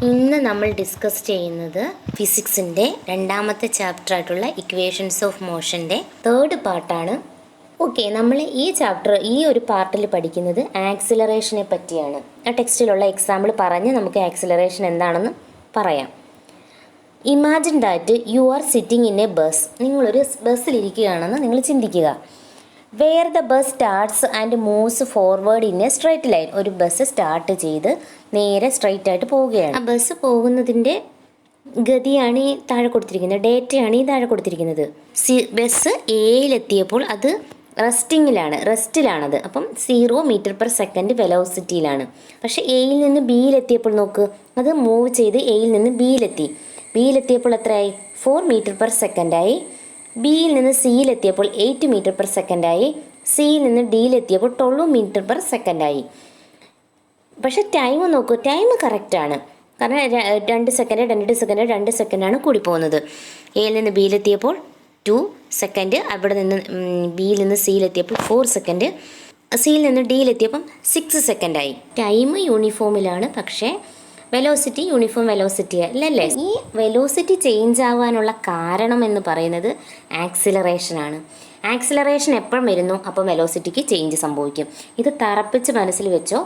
ഇന്ന് നമ്മൾ ഡിസ്കസ് ചെയ്യുന്നത് ഫിസിക്സിൻ്റെ രണ്ടാമത്തെ ചാപ്റ്റർ ആയിട്ടുള്ള ഇക്വേഷൻസ് ഓഫ് മോഷൻ്റെ തേർഡ് പാർട്ടാണ്. ഓക്കെ, നമ്മൾ ഈ ഒരു പാർട്ടിൽ പഠിക്കുന്നത് ആക്സിലറേഷനെ പറ്റിയാണ്. ആ ടെക്സ്റ്റിലുള്ള എക്സാമ്പിൾ പറഞ്ഞ് നമുക്ക് ആക്സിലറേഷൻ എന്താണെന്ന് പറയാം. Imagine that you are sitting in a bus. നിങ്ങളൊരു ബസ്സിലിരിക്കുകയാണെന്ന് നിങ്ങൾ ചിന്തിക്കുക. Where the bus starts and moves forward in a straight line. ഒരു ബസ് സ്റ്റാർട്ട് ചെയ്ത് നേരെ സ്ട്രൈറ്റ് ആയിട്ട് പോവുകയാണ്. ആ ബസ് പോകുന്നതിൻ്റെ ഗതിയാണ് ഈ താഴെ കൊടുത്തിരിക്കുന്നത്, ഡേറ്റയാണ് ഈ താഴെ കൊടുത്തിരിക്കുന്നത്. ബസ് എയിലെത്തിയപ്പോൾ അത് റെസ്റ്റിലാണത്. അപ്പം 0 മീറ്റർ/സെക്കൻഡ് വെലോസിറ്റിയിലാണ്. പക്ഷേ എയിൽ നിന്ന് ബിയിലെത്തിയപ്പോൾ നോക്ക്, അത് മൂവ് ചെയ്ത് എയിൽ നിന്ന് ബിയിലെത്തിയപ്പോൾ എത്രയായി? 4 മീറ്റർ/സെക്കൻഡായി. ബിയിൽ നിന്ന് സിയിലെത്തിയപ്പോൾ 8 മീറ്റർ/സെക്കൻഡായി. സിയിൽ നിന്ന് ഡിയിലെത്തിയപ്പോൾ 12 മീറ്റർ/സെക്കൻഡായി. പക്ഷേ ടൈം നോക്കൂ, ടൈം കറക്റ്റാണ്. കാരണം 2 സെക്കൻഡാണ് കൂടി പോകുന്നത്. എയിൽ നിന്ന് ബിയിലെത്തിയപ്പോൾ 2 സെക്കൻഡ്, അവിടെ നിന്ന് ബിയിൽ നിന്ന് സിയിലെത്തിയപ്പോൾ 4 സെക്കൻഡ്, സിയിൽ നിന്ന് ഡിയിലെത്തിയപ്പം 6 സെക്കൻഡായി. ടൈം യൂണിഫോമിലാണ്, പക്ഷേ വെലോസിറ്റി യൂണിഫോം വെലോസിറ്റി അല്ലല്ലേ. ഈ വെലോസിറ്റി ചേഞ്ച് ആവാനുള്ള കാരണം എന്ന് പറയുന്നത് ആക്സിലറേഷനാണ്. ആക്സിലറേഷൻ എപ്പോഴും വരുന്നു അപ്പോൾ വെലോസിറ്റിക്ക് ചേഞ്ച് സംഭവിക്കും. ഇത് തറപ്പിച്ച് മനസ്സിൽ വെച്ചോ.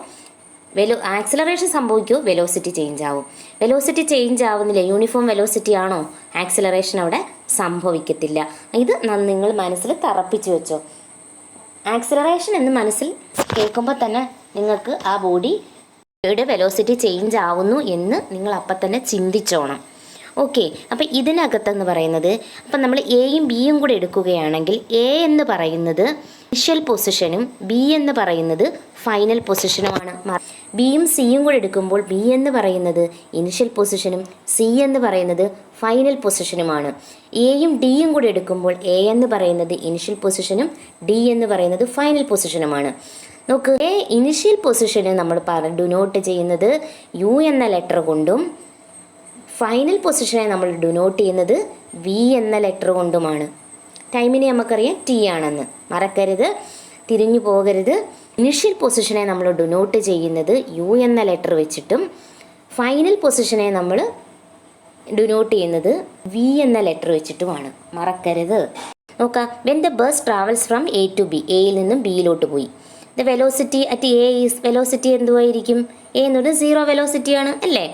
ആക്സിലറേഷൻ സംഭവിക്കുമോ, വെലോസിറ്റി ചേഞ്ച് ആവും. വെലോസിറ്റി ചേഞ്ച് ആവുന്നില്ല, യൂണിഫോം വെലോസിറ്റി ആണോ, ആക്സിലറേഷൻ അവിടെ സംഭവിക്കത്തില്ല. ഇത് നിങ്ങൾ മനസ്സിൽ തറപ്പിച്ച് വെച്ചോ. ആക്സിലറേഷൻ എന്ന് മനസ്സിൽ കേൾക്കുമ്പോൾ തന്നെ നിങ്ങൾക്ക് ആ ബോഡിയുടെ വെലോസിറ്റി ചേഞ്ച് ആവുന്നു എന്ന് നിങ്ങൾ അപ്പം തന്നെ ചിന്തിച്ചോണം. ഓക്കെ, അപ്പോൾ ഇതിനകത്തെന്ന് പറയുന്നത്, അപ്പം നമ്മൾ എയും ബിയും കൂടെ എടുക്കുകയാണെങ്കിൽ എ എന്ന് പറയുന്നത് ഇനിഷ്യൽ പൊസിഷനും ബി എന്ന് പറയുന്നത് ഫൈനൽ പൊസിഷനുമാണ്. ബിയും സിയും കൂടെ എടുക്കുമ്പോൾ ബി എന്ന് പറയുന്നത് ഇനിഷ്യൽ പൊസിഷനും സി എന്ന് പറയുന്നത് ഫൈനൽ പൊസിഷനുമാണ്. എയും ഡിയും കൂടെ എടുക്കുമ്പോൾ എ എന്ന് പറയുന്നത് ഇനിഷ്യൽ പൊസിഷനും ഡി എന്ന് പറയുന്നത് ഫൈനൽ പൊസിഷനുമാണ്. നോക്ക്, എ ഇനിഷ്യൽ പൊസിഷന് നമ്മൾ ഡിനോട്ട് ചെയ്യുന്നത് യു എന്ന ലെറ്റർ കൊണ്ടും ഫൈനൽ പൊസിഷനെ നമ്മൾ ഡിനോട്ട് ചെയ്യുന്നത് വി എന്ന ലെറ്റർ കൊണ്ടുമാണ്. ടൈമിനെ നമുക്കറിയാം ടി ആണെന്ന്, മറക്കരുത്, തിരിഞ്ഞു പോകരുത്. ഇനിഷ്യൽ പൊസിഷനെ നമ്മൾ ഡിനോട്ട് ചെയ്യുന്നത് യു എന്ന ലെറ്റർ വെച്ചിട്ടും ഫൈനൽ പൊസിഷനെ നമ്മൾ ഡിനോട്ട് ചെയ്യുന്നത് വി എന്ന ലെറ്റർ വെച്ചിട്ടുമാണ്, മറക്കരുത്. നോക്കാം, when the bus travels from A to B, എയിൽ നിന്നും ബിയിലോട്ട് പോയി. The velocity at A is, velocity എന്തുമായിരിക്കും? എ എന്നത് 0 വെലോസിറ്റിയാണ് അല്ലേ.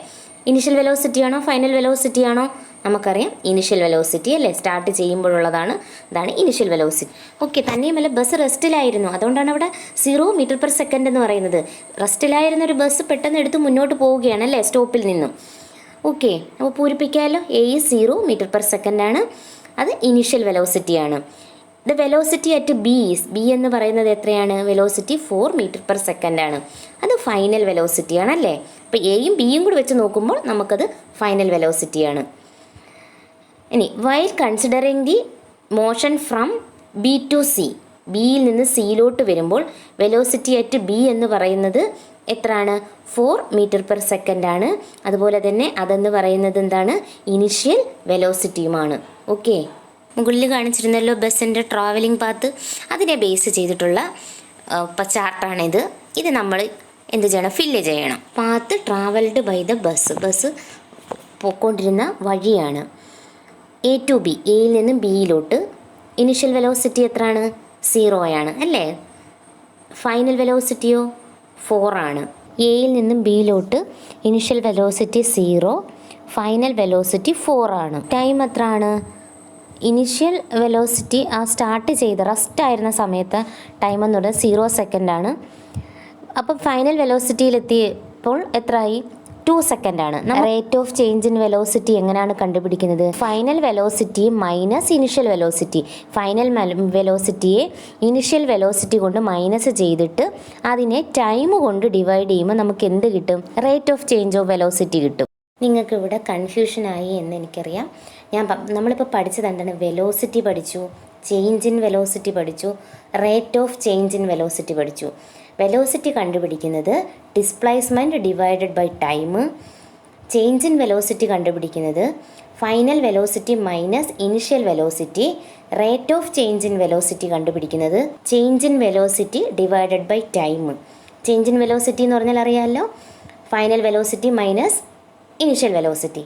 ഇനിഷ്യൽ വെലോസിറ്റി ആണോ ഫൈനൽ വെലോസിറ്റി ആണോ? നമുക്കറിയാം ഇനിഷ്യൽ വെലോസിറ്റി അല്ലേ, സ്റ്റാർട്ട് ചെയ്യുമ്പോഴുള്ളതാണ്. ഇതാണ് ഇനിഷ്യൽ വെലോസിറ്റി. ഓക്കെ, തന്നെയുമല്ല ബസ് റെസ്റ്റിലായിരുന്നു, അതുകൊണ്ടാണ് അവിടെ 0 മീറ്റർ/സെക്കൻഡ് എന്ന് പറയുന്നത്. റെസ്റ്റിലായിരുന്ന ഒരു ബസ് പെട്ടെന്ന് എടുത്ത് മുന്നോട്ട് പോവുകയാണ് അല്ലേ, സ്റ്റോപ്പിൽ നിന്നും. ഓക്കെ, അപ്പോൾ പൂരിപ്പിക്കാമല്ലോ. എ 0 മീറ്റർ/സെക്കൻഡ് ആണ്, അത് ഇനിഷ്യൽ വെലോസിറ്റിയാണ്. The velocity at B is, B എന്ന് പറയുന്നത് എത്രയാണ്? വെലോസിറ്റി 4 മീറ്റർ/സെക്കൻഡ് ആണ്, അത് ഫൈനൽ വെലോസിറ്റിയാണ് അല്ലേ. അപ്പോൾ എയും ബിയും കൂടി വെച്ച് നോക്കുമ്പോൾ നമുക്കത് ഫൈനൽ വെലോസിറ്റിയാണ്. ഇനി while considering the motion from B to C, ബിയിൽ നിന്ന് സിയിലോട്ട് വരുമ്പോൾ വെലോസിറ്റി അറ്റ് ബി എന്ന് പറയുന്നത് എത്രയാണ്? 4 മീറ്റർ/സെക്കൻഡ് ആണ്. അതുപോലെ തന്നെ അതെന്ന് പറയുന്നത് എന്താണ്? ഇനിഷ്യൽ വെലോസിറ്റിയുമാണ്. ഓക്കെ, മുകളിൽ കാണിച്ചിരുന്നല്ലോ ബസ്സിൻ്റെ ട്രാവലിംഗ് പാത്ത്, അതിനെ ബേസ് ചെയ്തിട്ടുള്ള ചാർട്ടാണിത്. ഇത് നമ്മൾ എന്ത് ചെയ്യണം? ഫില്ല് ചെയ്യണം. Path travelled by the bus പോയിക്കൊണ്ടിരുന്ന വഴിയാണ്. എ ടു ബി, എയിൽ നിന്നും ബിയിലോട്ട്. ഇനിഷ്യൽ വെലോസിറ്റി എത്രയാണ്? 0 ആണ് അല്ലേ. ഫൈനൽ വെലോസിറ്റിയോ 4 ആണ്. എയിൽ നിന്നും ബിയിലോട്ട് ഇനിഷ്യൽ വെലോസിറ്റി 0, ഫൈനൽ വെലോസിറ്റി 4 ആണ്. ടൈം എത്ര ആണ്? ഇനിഷ്യൽ വെലോസിറ്റി സ്റ്റാർട്ട് ചെയ്ത് റെസ്റ്റ് ആയിരുന്ന സമയത്ത് ടൈം എന്ന് പറയുന്നത് 0 സെക്കൻഡാണ്. അപ്പം ഫൈനൽ വെലോസിറ്റിയിലെത്തിയപ്പോൾ എത്രയായി? 2 സെക്കൻഡാണ്. Rate of change in velocity എങ്ങനെയാണ് കണ്ടുപിടിക്കുന്നത്? Final velocity minus initial velocity. Final വെലോസിറ്റിയെ ഇനിഷ്യൽ വെലോസിറ്റി കൊണ്ട് മൈനസ് ചെയ്തിട്ട് അതിനെ ടൈം കൊണ്ട് ഡിവൈഡ് ചെയ്യുമ്പോൾ നമുക്ക് എന്ത് കിട്ടും? Rate of change of velocity കിട്ടും. നിങ്ങൾക്ക് ഇവിടെ കൺഫ്യൂഷനായി എന്ന് എനിക്കറിയാം. നമ്മളിപ്പോൾ പഠിച്ചത് എന്താണ്? വെലോസിറ്റി പഠിച്ചു, ചേഞ്ച് ഇൻ വെലോസിറ്റി പഠിച്ചു, rate of change in velocity പഠിച്ചു. വെലോസിറ്റി കണ്ടുപിടിക്കുന്നത് displacement divided by time. Change in velocity കണ്ടുപിടിക്കുന്നത് final velocity minus initial velocity. Rate of change in velocity കണ്ടുപിടിക്കുന്നത് change in velocity divided by time. Change in velocity എന്ന് പറഞ്ഞാൽ അറിയാമല്ലോ, final velocity minus initial velocity.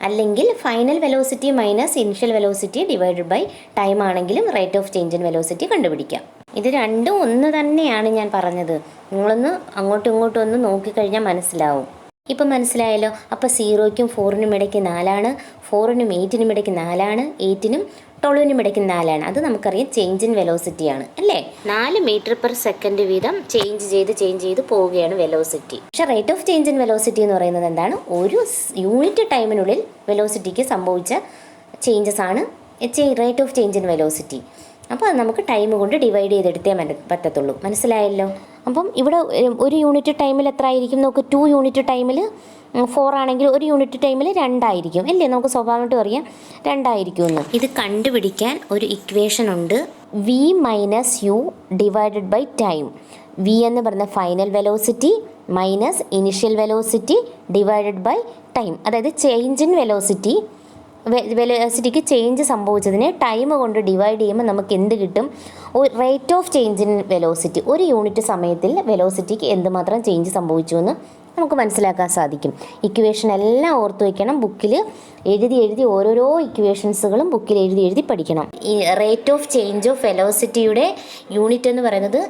അല്ലെങ്കിൽ final velocity minus initial velocity divided by time ആണെങ്കിലും rate of change in velocity കണ്ടുപിടിക്കാം. ഇത് രണ്ടും ഒന്ന് തന്നെയാണ് ഞാൻ പറഞ്ഞത്. നിങ്ങളൊന്ന് അങ്ങോട്ടും ഇങ്ങോട്ടും ഒന്ന് നോക്കിക്കഴിഞ്ഞാൽ മനസ്സിലാവും. ഇപ്പം മനസ്സിലായല്ലോ. അപ്പോൾ 0ക്കും 4നും ഇടയ്ക്ക് 4ആണ്, 4നും 8നും ഇടയ്ക്ക് 4ആണ്, 8നും 12നും ഇടയ്ക്ക് 4ആണ്. അത് നമുക്കറിയാം ചേഞ്ച് ഇൻ വെലോസിറ്റിയാണ് അല്ലേ. 4 മീറ്റർ പെർ സെക്കൻഡ് വീതം ചേഞ്ച് ചെയ്ത് പോവുകയാണ് വെലോസിറ്റി. പക്ഷേ rate of change in velocity എന്ന് പറയുന്നത് എന്താണ്? ഒരു യൂണിറ്റ് ടൈമിനുള്ളിൽ വെലോസിറ്റിക്ക് സംഭവിച്ച ചേഞ്ചസ് ആണ് rate of change in velocity. അപ്പോൾ അത് നമുക്ക് ടൈം കൊണ്ട് ഡിവൈഡ് ചെയ്തെടുത്തേ പറ്റത്തുള്ളൂ. മനസ്സിലായല്ലോ. അപ്പം ഇവിടെ ഒരു യൂണിറ്റ് ടൈമിൽ എത്ര ആയിരിക്കും നോക്ക്. 2 യൂണിറ്റ് ടൈമിൽ 4 ആണെങ്കിൽ ഒരു യൂണിറ്റ് ടൈമിൽ 2 ആയിരിക്കും അല്ലേ. നമുക്ക് സ്വാഭാവികമായിട്ടും അറിയാം 2 ആയിരിക്കും എന്ന്. ഇത് കണ്ടുപിടിക്കാൻ ഒരു ഇക്വേഷൻ ഉണ്ട്. V minus U divided by time. V എന്ന് പറയുന്ന final velocity minus initial velocity divided by time. അതായത് ചേഞ്ച് ഇൻ വെലോസിറ്റിക്ക് ചേഞ്ച് സംഭവിച്ചതിനെ ടൈം കൊണ്ട് ഡിവൈഡ് ചെയ്യുമ്പോൾ നമുക്ക് എന്ത് കിട്ടും? Rate of change in velocity. ഒരു യൂണിറ്റ് സമയത്തിൽ വെലോസിറ്റിക്ക് എന്തുമാത്രം ചേഞ്ച് സംഭവിച്ചു എന്ന് നമുക്ക് മനസ്സിലാക്കാൻ സാധിക്കും. ഇക്വേഷൻ എല്ലാം ഓർത്ത് വയ്ക്കണം. ബുക്കിൽ എഴുതി ഓരോരോ ഇക്വേഷൻസുകളും ബുക്കിൽ എഴുതി പഠിക്കണം. ഈ റേറ്റ് ഓഫ് ചേഞ്ച് ഓഫ് വെലോസിറ്റിയുടെ യൂണിറ്റ് എന്ന് പറയുന്നത്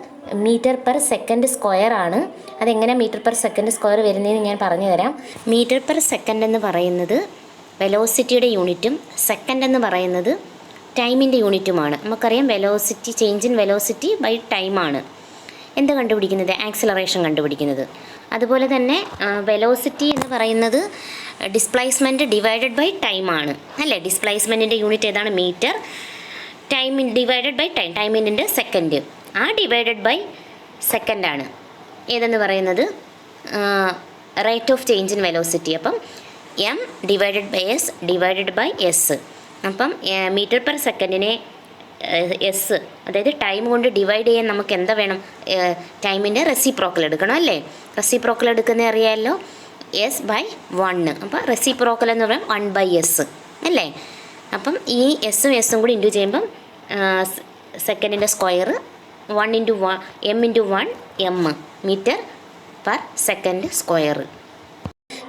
മീറ്റർ പെർ സെക്കൻഡ് സ്ക്വയർ ആണ്. അതെങ്ങനെ മീറ്റർ പെർ സെക്കൻഡ് സ്ക്വയർ വരുന്നതെന്ന് ഞാൻ പറഞ്ഞു തരാം. മീറ്റർ പെർ സെക്കൻഡ് എന്ന് പറയുന്നത് വെലോസിറ്റിയുടെ യൂണിറ്റും സെക്കൻഡ് എന്ന് പറയുന്നത് ടൈമിൻ്റെ യൂണിറ്റുമാണ്. നമുക്കറിയാം velocity change in velocity by ടൈമാണ് എന്ത് കണ്ടുപിടിക്കുന്നത്? ആക്സിലറേഷൻ കണ്ടുപിടിക്കുന്നത്. അതുപോലെ തന്നെ വെലോസിറ്റി എന്ന് പറയുന്നത് ഡിസ്പ്ലേസ്മെൻറ്റ് ഡിവൈഡഡ് ബൈ ടൈമാണ് അല്ലേ. ഡിസ്പ്ലേസ്മെൻറ്റിൻ്റെ യൂണിറ്റ് ഏതാണ്? മീറ്റർ. ടൈം ഡിവൈഡഡ് ബൈ ടൈമിൻ്റെ സെക്കൻഡ്. ആ ഡിവൈഡഡ് ബൈ സെക്കൻഡാണ് ഏതെന്ന് പറയുന്നത് rate of change in velocity. അപ്പം M divided by S divided by S. അപ്പം മീറ്റർ പെർ സെക്കൻഡിനെ എസ് അതായത് ടൈം കൊണ്ട് ഡിവൈഡ് ചെയ്യാൻ നമുക്ക് എന്താ വേണം? ടൈമിൻ്റെ റെസിപ്രോക്കൽ എടുക്കണം അല്ലേ. റെസിപ്രോക്കൽ എടുക്കുന്നത് അറിയാമല്ലോ, എസ് ബൈ 1. അപ്പം റെസിപ്രോക്കൽ എന്ന് പറയുമ്പോൾ 1/s അല്ലേ. അപ്പം ഈ എസ്സും കൂടി ഇൻറ്റു ചെയ്യുമ്പം സെക്കൻഡിൻ്റെ square 1 × 1 m × 1 m metre per second square.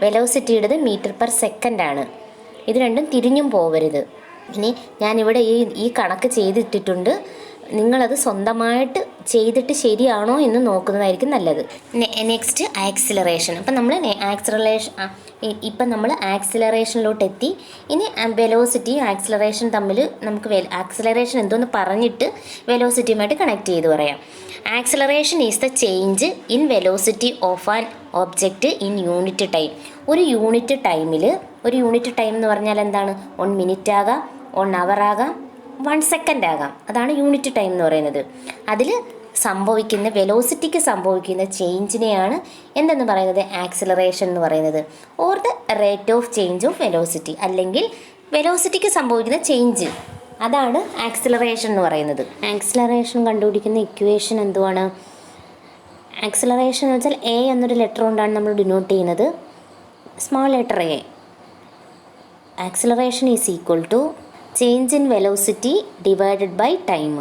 വെലോസിറ്റിയുടേത് മീറ്റർ പെർ സെക്കൻഡാണ്. ഇത് രണ്ടും തിരിഞ്ഞും പോകരുത്. ഇനി ഞാനിവിടെ ഈ കണക്ക് ചെയ്തിട്ടിട്ടുണ്ട്. നിങ്ങളത് സ്വന്തമായിട്ട് ചെയ്തിട്ട് ശരിയാണോ എന്ന് നോക്കുന്നതായിരിക്കും നല്ലത്. Next acceleration. അപ്പം നമ്മൾ ആക്സിലറേഷനിലോട്ട് എത്തി. ഇനി വെലോസിറ്റിയും ആക്സിലറേഷൻ തമ്മിൽ നമുക്ക് ആക്സിലറേഷൻ എന്തോന്ന് പറഞ്ഞിട്ട് വെലോസിറ്റിയുമായിട്ട് കണക്ട് ചെയ്ത് പറയാം. Acceleration is the change in velocity of an object in unit time. ഒരു യൂണിറ്റ് ടൈം എന്ന് പറഞ്ഞാൽ എന്താണ്? 1 മിനിറ്റ് ആകാം, 1 അവർ ആകാം, 1 സെക്കൻഡ് ആകാം. അതാണ് യൂണിറ്റ് ടൈം എന്ന് പറയുന്നത്. അതിൽ സംഭവിക്കുന്ന വെലോസിറ്റിക്ക് സംഭവിക്കുന്ന ചേഞ്ചിനെയാണ് എന്തെന്ന് പറയുന്നത്? ആക്സിലറേഷൻ എന്ന് പറയുന്നത്. Or the rate of change of velocity. അല്ലെങ്കിൽ വെലോസിറ്റിക്ക് സംഭവിക്കുന്ന ചേഞ്ച്, അതാണ് ആക്സിലറേഷൻ എന്ന് പറയുന്നത്. ആക്സിലറേഷൻ കണ്ടുപിടിക്കുന്ന ഇക്വേഷൻ എന്തുവാണ്? ആക്സിലറേഷൻ എന്ന് വെച്ചാൽ എ എന്നൊരു ലെറ്റർ കൊണ്ടാണ് നമ്മൾ ഡിനോട്ട് ചെയ്യുന്നത്. Small letter A. Acceleration is equal to change in velocity divided by time.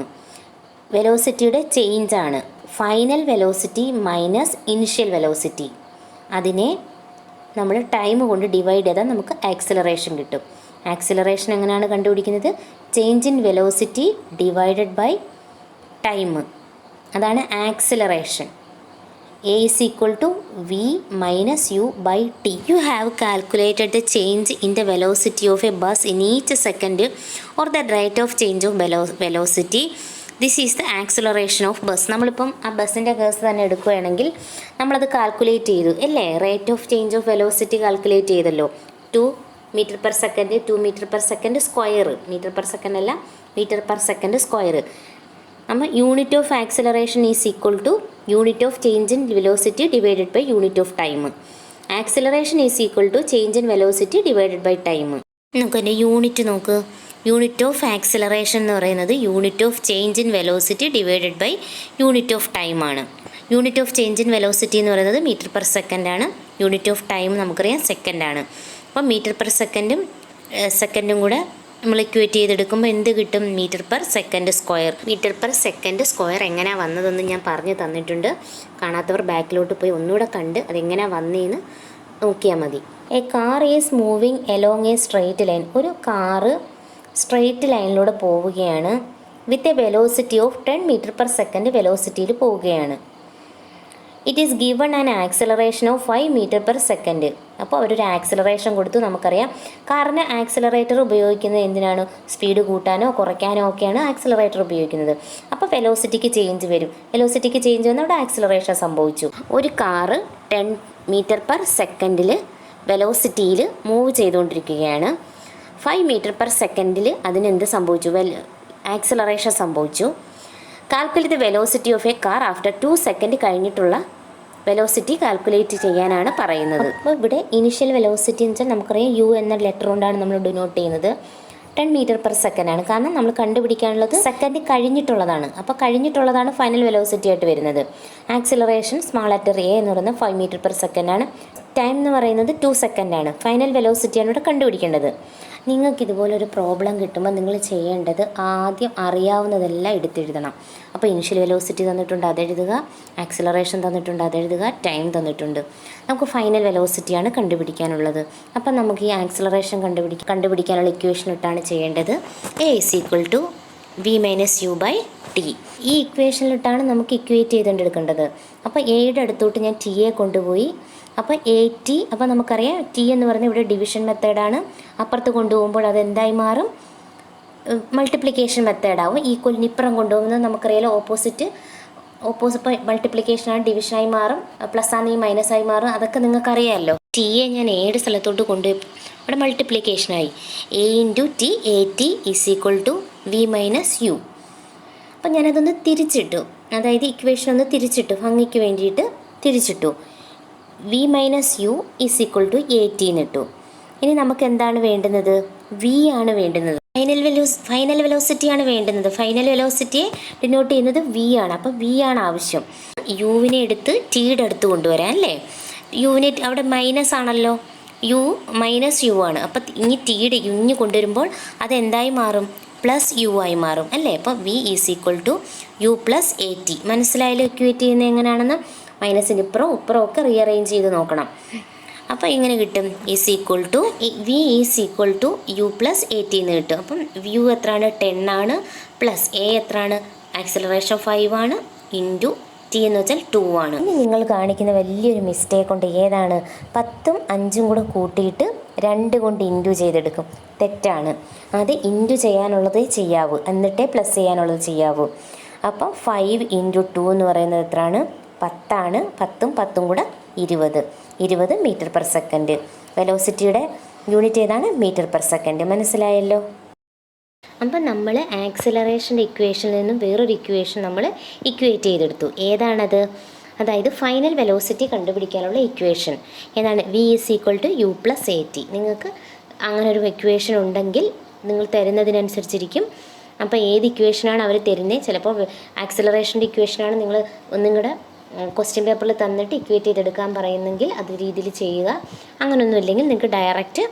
വെലോസിറ്റിയുടെ ചേഞ്ചാണ് final velocity minus initial velocity. അതിനെ നമ്മൾ ടൈം കൊണ്ട് ഡിവൈഡ് ചെയ്താൽ നമുക്ക് ആക്സിലറേഷൻ കിട്ടും. ആക്സിലറേഷൻ എങ്ങനെയാണ് കണ്ടുപിടിക്കുന്നത്? Change in velocity divided by time. അതാണ് acceleration. A is equal to V minus U by T. You have calculated the change in the velocity of a bus in each second or the rate of change of velocity. This is the acceleration of bus. നമ്മളിപ്പം ആ ബസ്സിൻ്റെ case തന്നെ എടുക്കുകയാണെങ്കിൽ നമ്മളത് calculate ചെയ്തു അല്ലേ. Rate of change of velocity calculate ചെയ്തല്ലോ. 2 metre per second 2 metre per second square. Metre per second അല്ല, മീറ്റർ പെർ സെക്കൻഡ് സ്ക്വയർ. നമ്മൾ unit of acceleration is equal to unit of change in velocity divided by unit of time. Acceleration is equal to change in velocity divided by time. നമുക്ക് അതിൻ്റെ unit നോക്ക്. Unit of acceleration എന്ന് പറയുന്നത് unit of change in velocity divided by unit of time ആണ്. Unit of change in velocity എന്ന് പറയുന്നത് metre per second ആണ്. Unit of time നമുക്കറിയാം സെക്കൻഡാണ്. അപ്പം മീറ്റർ പെർ സെക്കൻഡും കൂടെ നമ്മൾ ഇക്വേറ്റ് ചെയ്തെടുക്കുമ്പോൾ എന്ത് കിട്ടും? Metre per second square. Metre per second square എങ്ങനെയാണ് വന്നതെന്ന് ഞാൻ പറഞ്ഞു തന്നിട്ടുണ്ട്. കാണാത്തവർ ബാക്കിലോട്ട് പോയി ഒന്നുകൂടെ കണ്ട് അതെങ്ങനെയാണ് വന്നതെന്ന് നോക്കിയാൽ മതി. A car is moving along a straight line. ഒരു കാറ് സ്ട്രെയിറ്റ് ലൈനിലൂടെ പോവുകയാണ്. With a velocity of 10 metre per second വെലോസിറ്റിയിൽ പോവുകയാണ്. It is given an acceleration of 5 metre per second. അപ്പോൾ അവരൊരു ആക്സിലറേഷൻ കൊടുത്തു. നമുക്കറിയാം കാറിന് ആക്സിലറേറ്റർ ഉപയോഗിക്കുന്നത് എന്തിനാണ്? സ്പീഡ് കൂട്ടാനോ കുറയ്ക്കാനോ ഒക്കെയാണ് ആക്സിലറേറ്റർ ഉപയോഗിക്കുന്നത്. അപ്പോൾ വെലോസിറ്റിക്ക് ചേഞ്ച് വരും. വെലോസിറ്റിക്ക് ചേഞ്ച് വന്നാൽ അവിടെ ആക്സിലറേഷൻ സംഭവിച്ചു. ഒരു കാറ് 10 മീറ്റർ പെർ സെക്കൻഡിൽ വെലോസിറ്റിയിൽ മൂവ് ചെയ്തുകൊണ്ടിരിക്കുകയാണ്. 5 മീറ്റർ പെർ സെക്കൻഡിൽ അതിനെന്ത് സംഭവിച്ചു? ആക്സിലറേഷൻ സംഭവിച്ചു. Calculate the velocity of A car after 2 second കഴിഞ്ഞിട്ടുള്ള വെലോസിറ്റി കാൽക്കുലേറ്റ് ചെയ്യാനാണ് പറയുന്നത്. അപ്പോൾ ഇവിടെ ഇനിഷ്യൽ വെലോസിറ്റി എന്ന് വെച്ചാൽ നമുക്കറിയാം യു എന്ന ലെറ്റർ കൊണ്ടാണ് നമ്മൾ ഡിനോട്ട് ചെയ്യുന്നത്. 10 മീറ്റർ പെർ സെക്കൻഡ് ആണ്. കാരണം നമ്മൾ കണ്ടുപിടിക്കാനുള്ളത് സെക്കൻഡ് കഴിഞ്ഞിട്ടുള്ളതാണ്. അപ്പോൾ കഴിഞ്ഞിട്ടുള്ളതാണ് ഫൈനൽ വെലോസിറ്റി ആയിട്ട് വരുന്നത്. ആക്സിലറേഷൻ സ്മാൾ ലെറ്റർ എ എന്ന് പറയുന്നത് 5 മീറ്റർ പെർ സെക്കൻഡ് ആണ്. ടൈം എന്ന് പറയുന്നത് 2 സെക്കൻഡാണ്. ഫൈനൽ വെലോസിറ്റിയാണ് ഇവിടെ കണ്ടുപിടിക്കേണ്ടത്. നിങ്ങൾക്ക് ഇതുപോലൊരു പ്രോബ്ലം കിട്ടുമ്പോൾ നിങ്ങൾ ചെയ്യേണ്ടത് ആദ്യം അറിയാവുന്നതെല്ലാം എടുത്തെഴുതണം. അപ്പോൾ ഇനിഷ്യൽ വെലോസിറ്റി തന്നിട്ടുണ്ട്, അതെഴുതുക. ആക്സിലറേഷൻ തന്നിട്ടുണ്ട്, അതെഴുതുക. ടൈം തന്നിട്ടുണ്ട്. നമുക്ക് ഫൈനൽ വെലോസിറ്റിയാണ് കണ്ടുപിടിക്കാനുള്ളത്. അപ്പം നമുക്ക് ഈ ആക്സിലറേഷൻ കണ്ടുപിടിക്കാനുള്ള ഇക്വേഷൻ ഇട്ടാണ് ചെയ്യേണ്ടത്. A is equal to V minus U by T. ഈ ഇക്വേഷനിലിട്ടാണ് നമുക്ക് ഇക്വേറ്റ് ചെയ്തുകൊണ്ടെടുക്കേണ്ടത്. അപ്പോൾ എയുടെ അടുത്തോട്ട് ഞാൻ ടിയെ കൊണ്ടുപോയി. അപ്പോൾ എ ടി, അപ്പോൾ നമുക്കറിയാം ടി എന്ന് പറയുന്നത് ഇവിടെ ഡിവിഷൻ മെത്തേഡാണ്. അപ്പുറത്ത് കൊണ്ടുപോകുമ്പോൾ അതെന്തായി മാറും? മൾട്ടിപ്ലിക്കേഷൻ മെത്തേഡാവും. ഈക്വലിന് ഇപ്പുറം കൊണ്ടുപോകുന്നത് നമുക്കറിയാലോ ഓപ്പോസിറ്റ് മൾട്ടിപ്ലിക്കേഷനാണ്, ഡിവിഷനായി മാറും. പ്ലസ് ആണെങ്കിൽ മൈനസ് ആയി മാറും. അതൊക്കെ നിങ്ങൾക്കറിയാമല്ലോ. ടിയെ ഞാൻ ഏഴ് സ്ഥലത്തോട്ട് കൊണ്ടുപോയി ഇവിടെ മൾട്ടിപ്ലിക്കേഷനായി. A into t, a t is equal to V minus u. അപ്പം ഞാനതൊന്ന് തിരിച്ചിട്ടു. അതായത് ഇക്വേഷൻ ഒന്ന് തിരിച്ചിട്ടു, ഭംഗിക്ക് വേണ്ടിയിട്ട് തിരിച്ചിട്ടു. V minus u is equal to a t എന്നിട്ടു. ഇനി നമുക്ക് എന്താണ് വേണ്ടുന്നത്? വി ആണ് വേണ്ടുന്നത്. ഫൈനൽ വെലോസിറ്റിയാണ് വേണ്ടുന്നത്. ഫൈനൽ വെലോസിറ്റിയെ ഡിനോട്ട് ചെയ്യുന്നത് വി ആണ്. അപ്പോൾ വി ആണ് ആവശ്യം. യുവിനെ എടുത്ത് ടിയുടെ അടുത്ത് കൊണ്ടുവരാൻ അല്ലേ? യുവിനെ അവിടെ മൈനസ് ആണല്ലോ, യു മൈനസ് യു ആണ്. അപ്പം ഇനി ടിയുടെ യുഞ്ഞ് കൊണ്ടുവരുമ്പോൾ അതെന്തായി മാറും? പ്ലസ് യു ആയി മാറും അല്ലേ? അപ്പോൾ v is equal to U plus A t. മനസ്സിലായാലും ഇക്വേറ്റ് ചെയ്യുന്നത് എങ്ങനെയാണെന്ന്? മൈനസിന് ഇപ്പുറം ഒക്കെ റീഅറേഞ്ച് ചെയ്ത് നോക്കണം. അപ്പോൾ ഇങ്ങനെ കിട്ടും is equal to V is equal to U plus A T എന്ന് കിട്ടും. അപ്പം യു എത്രയാണ്? 10 ആണ്. പ്ലസ് എ എത്രയാണ്? ആക്സിലറേഷൻ 5 ആണ്. ഇൻറ്റു ടി എന്ന് വെച്ചാൽ 2 ആണ്. ഇനി നിങ്ങൾ കാണിക്കുന്ന വലിയൊരു മിസ്റ്റേക്ക് ഉണ്ട്. ഏതാണ്? 10ഉം 5ഉം കൂടെ കൂട്ടിയിട്ട് 2 കൊണ്ട് ഇൻറ്റു ചെയ്തെടുക്കും. തെറ്റാണ്. അത് ഇൻറ്റു ചെയ്യാനുള്ളത് ചെയ്യാവൂ, എന്നിട്ടേ പ്ലസ് ചെയ്യാനുള്ളത് ചെയ്യാവൂ. അപ്പം 5 ഇൻറ്റു 2 എന്ന് പറയുന്നത് എത്രയാണ്? 10 ആണ്. 10ഉം 10ഉം കൂടെ 20 മീറ്റർ പെർ സെക്കൻഡ്. വെലോസിറ്റിയുടെ യൂണിറ്റ് ഏതാണ്? Metre per second. മനസ്സിലായല്ലോ? അപ്പം നമ്മൾ ആക്സിലറേഷൻ്റെ ഇക്വേഷനിൽ നിന്നും വേറൊരു ഇക്വേഷൻ നമ്മൾ ഇക്വേറ്റ് ചെയ്തെടുത്തു. ഏതാണത്? അതായത് ഫൈനൽ വെലോസിറ്റി കണ്ടുപിടിക്കാനുള്ള ഇക്വേഷൻ ഏതാണ്? V is equal to U plus A T. നിങ്ങൾക്ക് അങ്ങനെ ഒരു ഇക്വേഷൻ ഉണ്ടെങ്കിൽ നിങ്ങൾ തരുന്നതിനനുസരിച്ചിരിക്കും. അപ്പോൾ ഏത് ഇക്വേഷനാണ് അവർ തരുന്നത്? ചിലപ്പോൾ ആക്സിലറേഷൻ്റെ ഇക്വേഷനാണ് നിങ്ങൾ നിങ്ങളുടെ ക്വസ്റ്റ്യൻ പേപ്പറിൽ തന്നിട്ട് ഇക്വേറ്റ് ചെയ്തെടുക്കാൻ പറയുന്നെങ്കിൽ അത് രീതിയിൽ ചെയ്യുക. അങ്ങനെയൊന്നും ഇല്ലെങ്കിൽ നിങ്ങൾക്ക് ഡയറക്റ്റ്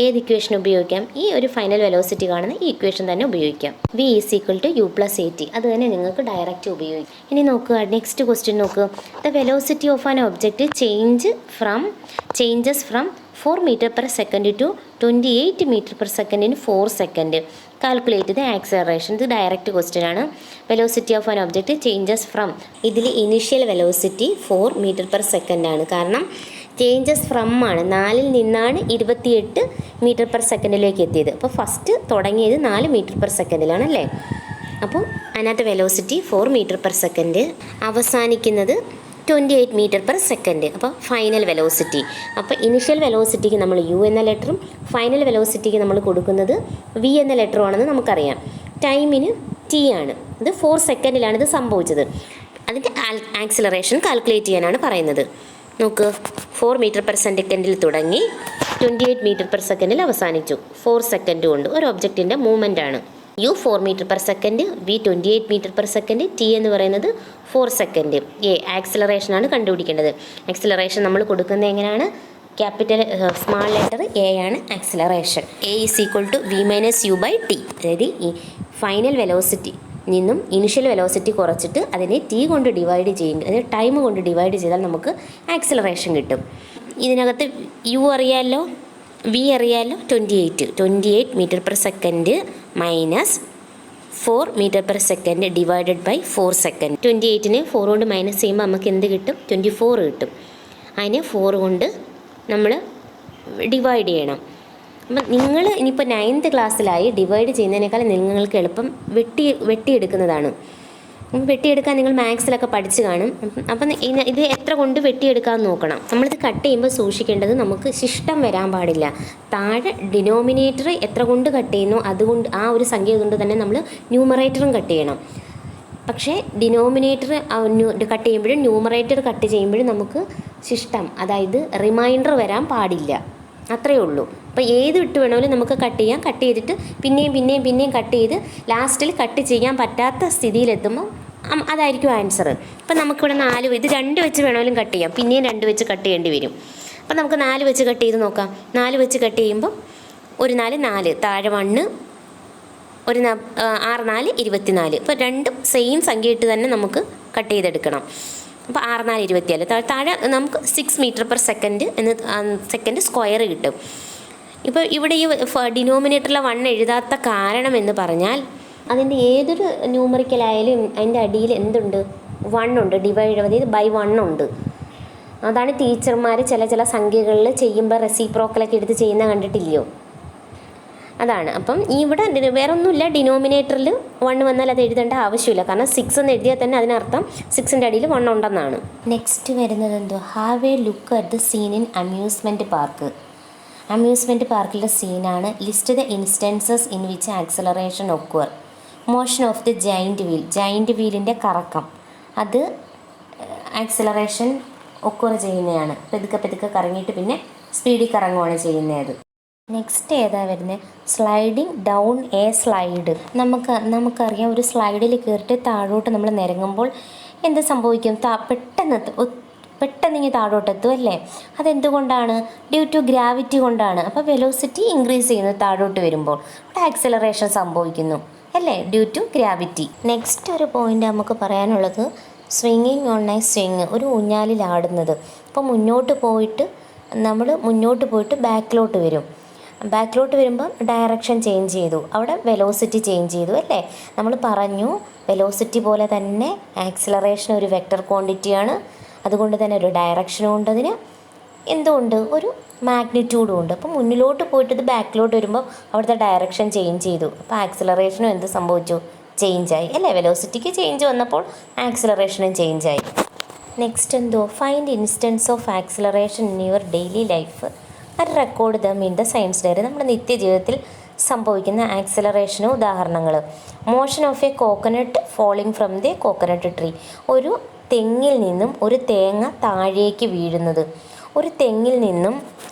ഏത് ഇക്വേഷൻ ഉപയോഗിക്കാം? ഈ ഒരു ഫൈനൽ വെലോസിറ്റി കാണുന്ന ഈ ഇക്വേഷൻ തന്നെ ഉപയോഗിക്കാം. V is equal to U plus A t. അത് തന്നെ നിങ്ങൾക്ക് ഡയറക്റ്റ് ഉപയോഗിക്കാം. ഇനി നോക്കുക, നെക്സ്റ്റ് ക്വസ്റ്റ്യൻ നോക്കുക. The velocity of an object changes from 4 metre per second to 28 metre per second in 4 second. Calculate the acceleration. ഇത് ഡയറക്റ്റ് ക്വസ്റ്റ്യൻ ആണ്. Velocity of an object changes from, ഇതിൽ initial velocity 4 metre per second ആണ്. കാരണം changes from ആണ്. 4-ൽ നിന്നാണ് 28 metre per സെക്കൻഡിലേക്ക് എത്തിയത്. അപ്പോൾ first തുടങ്ങിയത് 4 മീറ്റർ പെർ സെക്കൻഡിലാണ് അല്ലേ? അപ്പോൾ അതിനകത്ത് വെലോസിറ്റി 4 മീറ്റർ പെർ സെക്കൻഡ്, അവസാനിക്കുന്നത് 28 മീറ്റർ പെർ സെക്കൻഡ്. അപ്പോൾ ഫൈനൽ വെലോസിറ്റി. അപ്പോൾ ഇനിഷ്യൽ വെലോസിറ്റിക്ക് നമ്മൾ യു എന്ന ലെറ്ററും ഫൈനൽ വെലോസിറ്റിക്ക് നമ്മൾ കൊടുക്കുന്നത് വി എന്ന ലെറ്ററുമാണെന്ന് നമുക്കറിയാം. ടൈമിന് ടി ആണ്. ഇത് 4 സെക്കൻഡിലാണ് ഇത് സംഭവിച്ചത്. അതിൻ്റെ ആക്സിലറേഷൻ കാൽക്കുലേറ്റ് ചെയ്യാനാണ് പറയുന്നത്. നോക്ക്, 4 മീറ്റർ പെർ സെക്കൻഡിൽ തുടങ്ങി 28 മീറ്റർ പെർ സെക്കൻഡിൽ അവസാനിച്ചു. 4 സെക്കൻഡ് കൊണ്ട് ഒരു ഒബ്ജക്റ്റിൻ്റെ മൂവ്മെൻ്റ് ആണ്. U 4 metre per second, V 28 metre per second, T എന്ന് പറയുന്നത് 4 സെക്കൻഡ്. ആക്സിലറേഷനാണ് കണ്ടുപിടിക്കേണ്ടത്. ആക്സിലറേഷൻ നമ്മൾ കൊടുക്കുന്നത് എങ്ങനെയാണ്? ക്യാപിറ്റൽ സ്മാൾ ലെറ്റർ എ ആണ് acceleration. A is equal to V minus U by T. അതായത് ഈ ഫൈനൽ വെലോസിറ്റി നിന്നും ഇനിഷ്യൽ വെലോസിറ്റി കുറച്ചിട്ട് അതിനെ ടി കൊണ്ട് ഡിവൈഡ് ചെയ്യും. അതായത് ടൈം കൊണ്ട് ഡിവൈഡ് ചെയ്താൽ നമുക്ക് ആക്സിലറേഷൻ കിട്ടും. ഇതിനകത്ത് യു അറിയാമല്ലോ, വി അറിയാമല്ലോ, 28 metre per second minus 4 metre per second divided by 4 second. 28നെ 4 കൊണ്ട് മൈനസ് ചെയ്യുമ്പോൾ നമുക്ക് എന്ത് കിട്ടും? 24 കിട്ടും. അതിനെ 4 കൊണ്ട് നമ്മൾ ഡിവൈഡ് ചെയ്യണം. അപ്പം നിങ്ങൾ ഇനിയിപ്പോൾ 9th ക്ലാസ്സിലായി ഡിവൈഡ് ചെയ്യുന്നതിനേക്കാൾ നിങ്ങൾക്ക് എളുപ്പം വെട്ടിയെടുക്കുന്നതാണ്. വെട്ടിയെടുക്കാൻ നിങ്ങൾ മാത്സിലൊക്കെ പഠിച്ച് കാണും. അപ്പം ഇത് എത്ര കൊണ്ട് വെട്ടിയെടുക്കാമെന്ന് നോക്കണം. നമ്മളിത് കട്ട് ചെയ്യുമ്പോൾ സൂക്ഷിക്കേണ്ടത് നമുക്ക് ശിഷ്ടം വരാൻ പാടില്ല. താഴെ ഡിനോമിനേറ്റർ എത്ര കൊണ്ട് കട്ട് ചെയ്യുന്നു അതുകൊണ്ട് ആ ഒരു സംഖ്യ കൊണ്ട് തന്നെ നമ്മൾ ന്യൂമറേറ്ററും കട്ട് ചെയ്യണം. പക്ഷേ ഡിനോമിനേറ്റർ കട്ട് ചെയ്യുമ്പോഴും ന്യൂമറേറ്റർ കട്ട് ചെയ്യുമ്പോഴും നമുക്ക് ശിഷ്ടം, അതായത് റിമൈൻഡർ വരാൻ പാടില്ല. അത്രയേ ഉള്ളൂ. അപ്പോൾ ഏത് വിട്ട് വേണമെങ്കിലും നമുക്ക് കട്ട് ചെയ്യാം. കട്ട് ചെയ്തിട്ട് പിന്നെയും കട്ട് ചെയ്ത് ലാസ്റ്റിൽ കട്ട് ചെയ്യാൻ പറ്റാത്ത സ്ഥിതിയിലെത്തുമ്പോൾ അതായിരിക്കും ആൻസർ. അപ്പം നമുക്കിവിടെ 4 ഇത് 2 വെച്ച് വേണമെങ്കിലും കട്ട് ചെയ്യാം. പിന്നെയും 2 വെച്ച് കട്ട് ചെയ്യേണ്ടി വരും. അപ്പം നമുക്ക് 4 വെച്ച് കട്ട് ചെയ്ത് നോക്കാം. 4 വെച്ച് കട്ട് ചെയ്യുമ്പം ഒരു 4 താഴെ 1, ഒരു 6 4 24. ഇപ്പോൾ രണ്ടും സെയിം സംഖ്യ ഇട്ട് തന്നെ നമുക്ക് കട്ട് ചെയ്തെടുക്കണം. അപ്പോൾ 6 4 24. താഴെ നമുക്ക് 6 metre per second second square കിട്ടും. ഇപ്പോൾ ഇവിടെ ഈ ഡിനോമിനേറ്ററിലെ 1 എഴുതാത്ത കാരണം എന്ന് പറഞ്ഞാൽ അതിൻ്റെ ഏതൊരു ന്യൂമറിക്കലായാലും അതിൻ്റെ അടിയിൽ എന്തുണ്ട്? 1 ഉണ്ട്. ഡിവൈഡ് അതായത് ബൈ 1 ഉണ്ട്. അതാണ് ടീച്ചർമാർ ചില സംഖ്യകളിൽ ചെയ്യുമ്പോൾ റെസിപ്രോക്കലൊക്കെ എടുത്ത് ചെയ്യുന്ന കണ്ടിട്ടില്ലയോ? അതാണ്. അപ്പം ഇവിടെ വേറെ ഒന്നുമില്ല. ഡിനോമിനേറ്ററിൽ 1 വന്നാൽ അത് എഴുതേണ്ട ആവശ്യമില്ല. കാരണം 6 എന്ന് എഴുതിയാൽ തന്നെ അതിനർത്ഥം 6ൻ്റെ അടിയിൽ 1 ഉണ്ടെന്നാണ്. നെക്സ്റ്റ് വരുന്നത് എന്തോ, have a look at the scene in amusement park. Amusement പാർക്കിലെ സീനാണ്. List the instances in which acceleration occur. Motion of the giant വീലിൻ്റെ കറക്കം, അത് ആക്സലറേഷൻ ഒക്വർ ചെയ്യുന്നതാണ്. പെതുക്കെ കറങ്ങിയിട്ട് പിന്നെ സ്പീഡിൽ കറങ്ങുകയാണ് ചെയ്യുന്നത്. നെക്സ്റ്റ് ഏതാ വരുന്നത്? Sliding down A slide. നമുക്കറിയാം, ഒരു സ്ലൈഡിൽ കയറിയിട്ട് താഴോട്ട് നമ്മൾ നിരങ്ങുമ്പോൾ എന്ത് സംഭവിക്കും? പെട്ടെന്ന് ഇങ്ങനെ താഴോട്ടെത്തും അല്ലേ? അതെന്തുകൊണ്ടാണ്? ഡ്യൂ ടു ഗ്രാവിറ്റി കൊണ്ടാണ്. അപ്പോൾ വെലോസിറ്റി ഇൻക്രീസ് ചെയ്യുന്നു താഴോട്ട് വരുമ്പോൾ. അവിടെ ആക്സലറേഷൻ സംഭവിക്കുന്നു അല്ലേ? Due to gravity. നെക്സ്റ്റ് ഒരു പോയിൻ്റ് നമുക്ക് പറയാനുള്ളത് സ്വിങ്ങിങ് ഓൺ എ സ്വിങ്, ഒരു ഊഞ്ഞാലിലാടുന്നത്. അപ്പോൾ മുന്നോട്ട് പോയിട്ട് ബാക്കിലോട്ട് വരും. ബാക്കിലോട്ട് വരുമ്പം ഡയറക്ഷൻ ചേഞ്ച് ചെയ്തു, അവിടെ വെലോസിറ്റി ചേഞ്ച് ചെയ്തു അല്ലേ? നമ്മൾ പറഞ്ഞു വെലോസിറ്റി പോലെ തന്നെ ആക്സിലറേഷൻ ഒരു വെക്റ്റർ ക്വാണ്ടിറ്റിയാണ്. അതുകൊണ്ട് തന്നെ ഒരു ഡയറക്ഷനും ഉണ്ട് അതിന്. എന്തുകൊണ്ട്? ഒരു മാഗ്നിറ്റ്യൂഡും ഉണ്ട്. അപ്പോൾ മുന്നിലോട്ട് പോയിട്ട് ഇത് ബാക്കിലോട്ട് വരുമ്പോൾ അവിടുത്തെ ഡയറക്ഷൻ ചേഞ്ച് ചെയ്തു. അപ്പോൾ ആക്സിലറേഷനും എന്ത് സംഭവിച്ചു? ചേഞ്ചായി അല്ലേ? വെലോസിറ്റിക്ക് ചേഞ്ച് വന്നപ്പോൾ ആക്സിലറേഷനും ചേഞ്ചായി. നെക്സ്റ്റ് എന്തോ, find instance of acceleration in your daily life and record them in the science diary. നമ്മുടെ നിത്യജീവിതത്തിൽ സംഭവിക്കുന്ന ആക്സിലറേഷന് ഉദാഹരണങ്ങൾ. Motion of a coconut falling from the coconut tree. ഒരു തെങ്ങിൽ നിന്നും ഒരു തേങ്ങ താഴേക്ക് വീഴുന്നത്. ഒരു തെങ്ങിൽ നിന്നും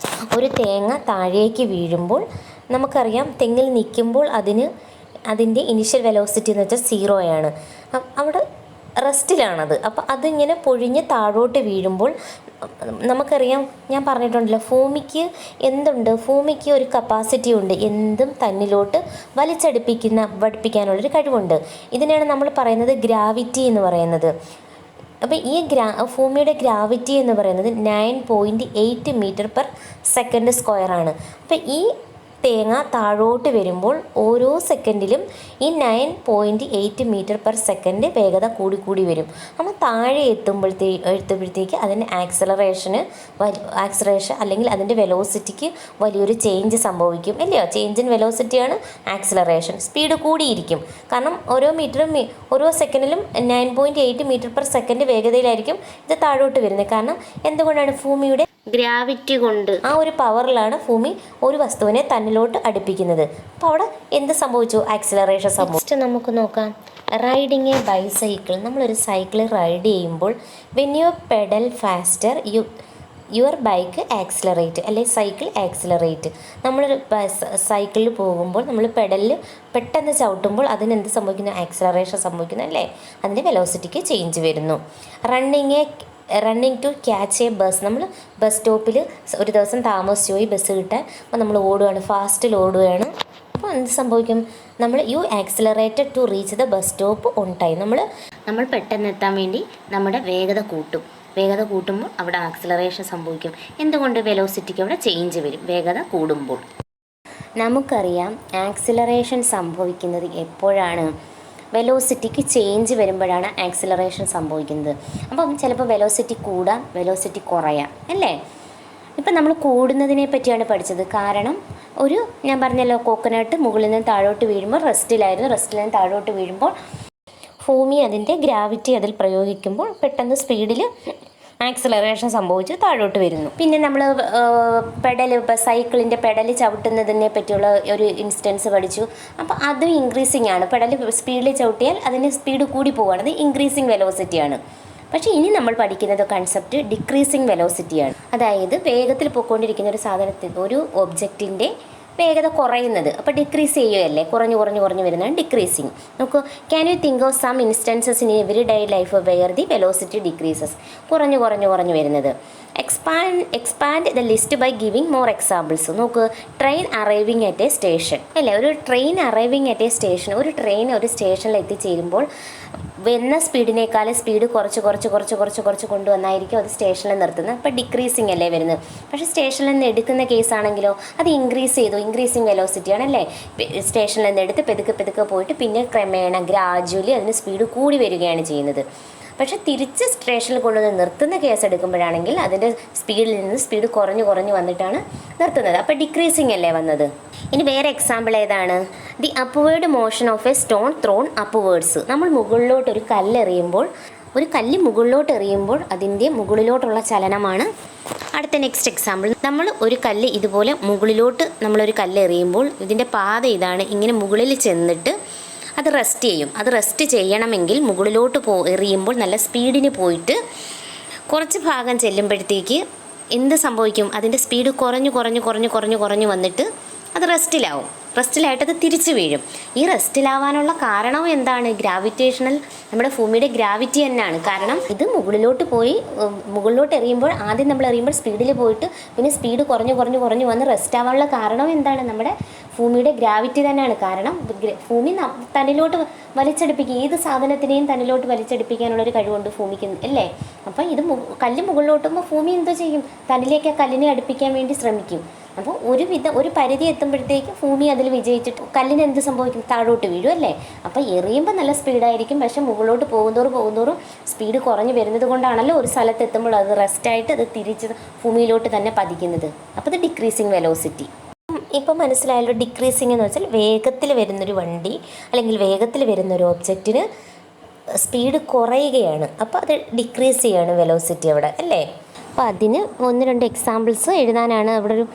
ഒരു തേങ്ങ താഴേക്ക് വീഴുമ്പോൾ നമുക്കറിയാം, തെങ്ങിൽ നിൽക്കുമ്പോൾ അതിൻ്റെ ഇനിഷ്യൽ വെലോസിറ്റി എന്ന് വെച്ചാൽ 0 ആണ്. അവിടെ റെസ്റ്റിലാണത്. അപ്പോൾ അതിങ്ങനെ പൊഴിഞ്ഞ് താഴോട്ട് വീഴുമ്പോൾ നമുക്കറിയാം, ഞാൻ പറഞ്ഞിട്ടുണ്ടല്ലോ, ഭൂമിക്ക് ഒരു കപ്പാസിറ്റി ഉണ്ട്. എന്തും തന്നിലോട്ട് പഠിപ്പിക്കാനുള്ളൊരു കഴിവുണ്ട്. ഇതിനാണ് നമ്മൾ പറയുന്നത് ഗ്രാവിറ്റി എന്ന് പറയുന്നത്. അപ്പോൾ ഈ ഭൂമിയുടെ ഗ്രാവിറ്റി എന്ന് പറയുന്നത് 9.8 മീറ്റർ പെർ സെക്കൻഡ് സ്ക്വയർ ആണ്. അപ്പോൾ ഈ തേങ്ങ താഴോട്ട് വരുമ്പോൾ ഓരോ സെക്കൻഡിലും ഈ 9.8 മീറ്റർ പെർ സെക്കൻഡ് വേഗത കൂടി വരും. അപ്പോൾ താഴെ എത്തുമ്പോഴത്തേക്ക് അതിൻ്റെ ആക്സലറേഷൻ അല്ലെങ്കിൽ അതിൻ്റെ വെലോസിറ്റിക്ക് വലിയൊരു ചേഞ്ച് സംഭവിക്കും അല്ലയോ? ചേഞ്ച് ഇൻ വെലോസിറ്റിയാണ് ആക്സലറേഷൻ. സ്പീഡ് കൂടിയിരിക്കും. കാരണം ഓരോ സെക്കൻഡിലും 9.8 മീറ്റർ പെർ സെക്കൻഡ് വേഗതയിലായിരിക്കും ഇത് താഴോട്ട് വരുന്നത്. കാരണം എന്തുകൊണ്ടാണ്? ഭൂമിയുടെ ഗ്രാവിറ്റി കൊണ്ട്, ആ ഒരു പവറിലാണ് ഭൂമി ഒരു വസ്തുവിനെ തന്നിലോട്ട് അടുപ്പിക്കുന്നത്. അപ്പോൾ അവിടെ എന്ത് സംഭവിച്ചു? ആക്സിലറേഷൻ സംഭവിച്ചു. നമുക്ക് നോക്കാം, റൈഡിങ് എ ബൈസൈക്കിൾ. നമ്മളൊരു സൈക്കിൾ റൈഡ് ചെയ്യുമ്പോൾ when you pedal faster your bike accelerate അല്ലെങ്കിൽ സൈക്കിൾ ആക്സിലറേറ്റ്. നമ്മളൊരു സൈക്കിളിൽ പോകുമ്പോൾ നമ്മൾ പെഡലിൽ പെട്ടെന്ന് ചവിട്ടുമ്പോൾ അതിനെന്ത് സംഭവിക്കുന്നു? ആക്സിലറേഷൻ സംഭവിക്കുന്നു അല്ലേ? അതിൻ്റെ വെലോസിറ്റിക്ക് ചേഞ്ച് വരുന്നു. Running to catch a bus. നമ്മൾ ബസ് സ്റ്റോപ്പിൽ ഒരു ദിവസം താമസിച്ചു പോയി ബസ് കിട്ടാൻ. അപ്പോൾ നമ്മൾ ഓടുകയാണ്, ഫാസ്റ്റിൽ ഓടുകയാണ്. അപ്പോൾ എന്ത് സംഭവിക്കും? You accelerated to reach the bus stop on time. നമ്മൾ പെട്ടെന്ന് എത്താൻ വേണ്ടി നമ്മുടെ വേഗത കൂട്ടും. വേഗത കൂട്ടുമ്പോൾ അവിടെ ആക്സിലറേഷൻ സംഭവിക്കും. എന്തുകൊണ്ട്? വെലോസിറ്റിക്ക് അവിടെ ചേഞ്ച് വരും വേഗത കൂടുമ്പോൾ. നമുക്കറിയാം ആക്സിലറേഷൻ സംഭവിക്കുന്നത് എപ്പോഴാണ്? വെലോസിറ്റിക്ക് ചേഞ്ച് വരുമ്പോഴാണ് ആക്സിലറേഷൻ സംഭവിക്കുന്നത്. അപ്പം ചിലപ്പോൾ വെലോസിറ്റി കൂടാം, വെലോസിറ്റി കുറയാം അല്ലേ? ഇപ്പം നമ്മൾ കൂടുന്നതിനെ പറ്റിയാണ് പഠിച്ചത്. കാരണം ഞാൻ പറഞ്ഞല്ലോ, കോക്കനട്ട് മുകളിൽ നിന്ന് താഴോട്ട് വീഴുമ്പോൾ റെസ്റ്റിൽ നിന്ന് താഴോട്ട് വീഴുമ്പോൾ ഭൂമി അതിൻ്റെ ഗ്രാവിറ്റി അതിൽ പ്രയോഗിക്കുമ്പോൾ പെട്ടെന്ന് സ്പീഡിൽ ആക്സിലറേഷൻ സംഭവിച്ച് താഴോട്ട് വരുന്നു. പിന്നെ നമ്മൾ സൈക്കിളിൻ്റെ പെഡൽ ചവിട്ടുന്നതിനെ പറ്റിയുള്ള ഒരു ഇൻസ്റ്റൻസ് പഠിച്ചു. അപ്പോൾ അതും ഇൻക്രീസിങ് ആണ്. പെഡൽ സ്പീഡിൽ ചവിട്ടിയാൽ അതിന് സ്പീഡ് കൂടി പോവുകയാണ്, അത് ഇൻക്രീസിങ് വെലോസിറ്റിയാണ്. പക്ഷേ ഇനി നമ്മൾ പഠിക്കുന്നത് കൺസെപ്റ്റ് ഡിക്രീസിങ് വെലോസിറ്റിയാണ്. അതായത് വേഗത്തിൽ പോയിക്കൊണ്ടിരിക്കുന്ന ഒരു ഒബ്ജക്റ്റിൻ്റെ വേഗത കുറയുന്നത്. അപ്പോൾ ഡിക്രീസ് ചെയ്യുകയല്ലേ, കുറഞ്ഞു വരുന്നതാണ് ഡിക്രീസിങ്. നോക്കൂ, can you think of some instances in every day life where the velocity decreases? കുറഞ്ഞു വരുന്നത്. Expand the list by giving more examples. നോക്ക്, train arriving at a station അല്ലേ? ഒരു train arriving at a station, ഒരു train ഒരു സ്റ്റേഷനിൽ എത്തിച്ചേരുമ്പോൾ വരുന്ന സ്പീഡിനേക്കാളും speed കുറച്ച് കൊണ്ടുവന്നായിരിക്കും അത് സ്റ്റേഷനിൽ നിർത്തുന്നത്. അപ്പോൾ ഡിക്രീസിങ് അല്ലേ വരുന്നത്. പക്ഷേ സ്റ്റേഷനിൽ നിന്ന് എടുക്കുന്ന കേസാണെങ്കിലോ അത് ഇൻക്രീസിങ് വെലോസിറ്റിയാണ് അല്ലേ? സ്റ്റേഷനിൽ നിന്ന് എടുത്ത് പെതുക്കെ പോയിട്ട് പിന്നെ ക്രമേണ ഗ്രാജുവലി അതിന് സ്പീഡ് കൂടി വരികയാണ് ചെയ്യുന്നത്. പക്ഷേ തിരിച്ച് സ്റ്റേഷനിൽ കൊണ്ടുവന്ന് നിർത്തുന്ന കേസ് എടുക്കുമ്പോഴാണെങ്കിൽ അതിൻ്റെ സ്പീഡ് കുറഞ്ഞു വന്നിട്ടാണ് നിർത്തുന്നത്. അപ്പോൾ ഡിക്രീസിങ് അല്ലേ വന്നത്. ഇനി വേറെ എക്സാമ്പിൾ ഏതാണ്? The upward motion of a stone thrown upwards. നമ്മൾ മുകളിലോട്ട് ഒരു കല്ല് മുകളിലോട്ട് എറിയുമ്പോൾ അതിൻ്റെ മുകളിലോട്ടുള്ള ചലനമാണ് അടുത്ത നെക്സ്റ്റ് എക്സാമ്പിൾ. നമ്മൾ ഒരു കല്ല് ഇതുപോലെ മുകളിലോട്ട് നമ്മളൊരു കല്ല് എറിയുമ്പോൾ ഇതിൻ്റെ പാത ഇതാണ്. ഇങ്ങനെ മുകളിൽ ചെന്നിട്ട് അത് റെസ്റ്റ് ചെയ്യും. അത് റെസ്റ്റ് ചെയ്യണമെങ്കിൽ മുകളിലോട്ട് എറിയുമ്പോൾ നല്ല സ്പീഡിന് പോയിട്ട് കുറച്ച് ഭാഗം ചെല്ലുമ്പോഴത്തേക്ക് എന്ത് സംഭവിക്കും? അതിൻ്റെ സ്പീഡ് കുറഞ്ഞു വന്നിട്ട് അത് റെസ്റ്റിലായിട്ട് അത് തിരിച്ചു വീഴും. ഈ റെസ്റ്റിലാവാനുള്ള കാരണം എന്താണ്? ഗ്രാവിറ്റേഷണൽ, നമ്മുടെ ഭൂമിയുടെ ഗ്രാവിറ്റി തന്നെയാണ് കാരണം. ഇത് മുകളിലോട്ട് എറിയുമ്പോൾ ആദ്യം നമ്മൾ എറിയുമ്പോൾ സ്പീഡിൽ പോയിട്ട് പിന്നെ സ്പീഡ് കുറഞ്ഞു വന്ന് റെസ്റ്റ് ആവാനുള്ള കാരണം എന്താണ്? നമ്മുടെ ഭൂമിയുടെ ഗ്രാവിറ്റി തന്നെയാണ് കാരണം. ഭൂമി തന്നിലോട്ട് വലിച്ചെടുപ്പിക്കുക, ഏത് സാധനത്തിനെയും തന്നിലോട്ട് വലിച്ചെടുപ്പിക്കാനുള്ളൊരു കഴിവുണ്ട് ഭൂമിക്ക് അല്ലേ? അപ്പം കല്ല് മുകളിലോട്ടുമ്പോൾ ഭൂമി എന്തോ ചെയ്യും? തന്നിലേക്ക് ആ കല്ലിനെ അടുപ്പിക്കാൻ വേണ്ടി ശ്രമിക്കും. അപ്പോൾ ഒരു പരിധി എത്തുമ്പോഴത്തേക്ക് ഭൂമി അതിൽ വിജയിച്ചിട്ട് കല്ലിന് എന്ത് സംഭവിക്കും? താഴോട്ട് വീഴും അല്ലേ? അപ്പോൾ എറിയുമ്പോൾ നല്ല സ്പീഡായിരിക്കും, പക്ഷെ മുകളിലോട്ട് പോകുന്തോറും സ്പീഡ് കുറഞ്ഞു വരുന്നത് കൊണ്ടാണല്ലോ ഒരു സ്ഥലത്ത് എത്തുമ്പോൾ അത് റെസ്റ്റായിട്ട് അത് തിരിച്ച് ഭൂമിയിലോട്ട് തന്നെ പതിക്കുന്നത്. അപ്പോൾ അത് ഡിക്രീസിങ് വെലോസിറ്റി. ഇപ്പം മനസ്സിലായല്ലോ, ഡിക്രീസിങ് എന്ന് വെച്ചാൽ വേഗത്തിൽ വരുന്നൊരു വണ്ടി അല്ലെങ്കിൽ വേഗത്തിൽ വരുന്നൊരു ഒബ്ജക്റ്റിന് സ്പീഡ് കുറയുകയാണ്. അപ്പോൾ അത് ഡിക്രീസ് ചെയ്യാണ് വെലോസിറ്റി അവിടെ അല്ലേ? അപ്പോൾ അതിന് 1-2 എക്സാമ്പിൾസ് എഴുതാനാണ് അവിടെ ഒരു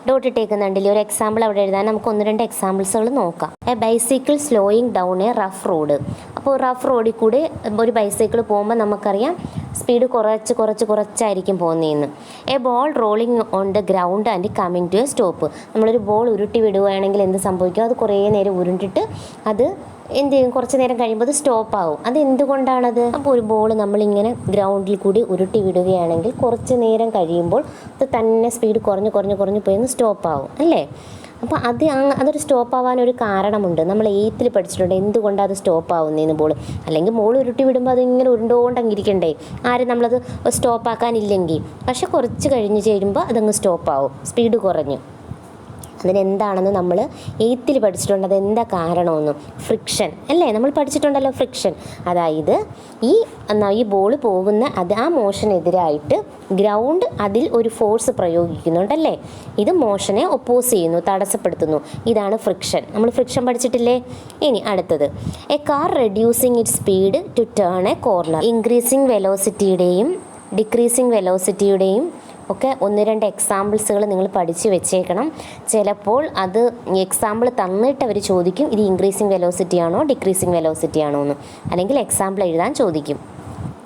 ഡോട്ട് ഇട്ടേക്കുന്നുണ്ടല്ലേ. ഒരു എക്സാമ്പിൾ അവിടെ എഴുതാൻ നമുക്ക് 1-2 എക്സാമ്പിൾസുകൾ നോക്കാം. A bicycle slowing down a rough road. അപ്പോൾ റഫ് റോഡിൽ കൂടെ ഒരു ബൈസൈക്കിൾ പോകുമ്പോൾ നമുക്കറിയാം സ്പീഡ് കുറച്ചായിരിക്കും പോകുന്നതെന്ന്. A ball rolling on the ground and coming to a stop. നമ്മളൊരു ബോൾ ഉരുട്ടി വിടുകയാണെങ്കിൽ എന്ത് സംഭവിക്കും? അത് കുറേ നേരം ഉരുണ്ടിട്ട് അത് എന്ത് ചെയ്യും? കുറച്ച് നേരം കഴിയുമ്പോൾ അത് സ്റ്റോപ്പാവും. അത് എന്തുകൊണ്ടാണത്? അപ്പോൾ ഒരു ബോൾ നമ്മളിങ്ങനെ ഗ്രൗണ്ടിൽ കൂടി ഉരുട്ടി വിടുകയാണെങ്കിൽ കുറച്ച് നേരം കഴിയുമ്പോൾ അത് തന്നെ സ്പീഡ് കുറഞ്ഞു പോയി സ്റ്റോപ്പാവും അല്ലേ? അപ്പോൾ അതൊരു സ്റ്റോപ്പാവാനൊരു കാരണമുണ്ട്. നമ്മൾ 8th പഠിച്ചിട്ടുണ്ട് എന്തുകൊണ്ടാണ് അത് സ്റ്റോപ്പാവുന്നതെന്ന്. ബോൾ അല്ലെങ്കിൽ ബോൾ ഉരുട്ടി വിടുമ്പോൾ അതിങ്ങനെ ഉരുണ്ടോണ്ടങ്ങിരിക്കണ്ടേ, ആരും നമ്മളത് സ്റ്റോപ്പാക്കാനില്ലെങ്കിൽ. പക്ഷെ കുറച്ച് കഴിഞ്ഞ് ചേരുമ്പോൾ അതങ്ങ് സ്റ്റോപ്പാവും, സ്പീഡ് കുറഞ്ഞു. അതിനെന്താണെന്ന് നമ്മൾ 8th പഠിച്ചിട്ടുണ്ട്. അതെന്താ കാരണമെന്ന്? ഫ്രിക്ഷൻ അല്ലേ? നമ്മൾ പഠിച്ചിട്ടുണ്ടല്ലോ ഫ്രിക്ഷൻ. അതായത് ഈ ബോൾ പോകുന്ന ആ മോഷനെതിരായിട്ട് ഗ്രൗണ്ട് അതിൽ ഒരു ഫോഴ്സ് പ്രയോഗിക്കുന്നുണ്ടല്ലേ? ഇത് മോഷനെ ഒപ്പോസ് ചെയ്യുന്നു, തടസ്സപ്പെടുത്തുന്നു. ഇതാണ് ഫ്രിക്ഷൻ. നമ്മൾ ഫ്രിക്ഷൻ പഠിച്ചിട്ടില്ലേ? ഇനി അടുത്തത്, a car reducing it speed to turn a corner. Increasing വെലോസിറ്റിയുടെയും ഡിക്രീസിങ് വെലോസിറ്റിയുടെയും ഒക്കെ 1-2 എക്സാമ്പിൾസുകൾ നിങ്ങൾ പഠിച്ച് വെച്ചേക്കണം. ചിലപ്പോൾ അത് എക്സാമ്പിൾ തന്നിട്ട് അവർ ചോദിക്കും ഇത് ഇൻക്രീസിങ് വെലോസിറ്റി ആണോ ഡിക്രീസിങ് വെലോസിറ്റി ആണോ എന്ന്, അല്ലെങ്കിൽ എക്സാമ്പിൾ എഴുതാൻ ചോദിക്കും.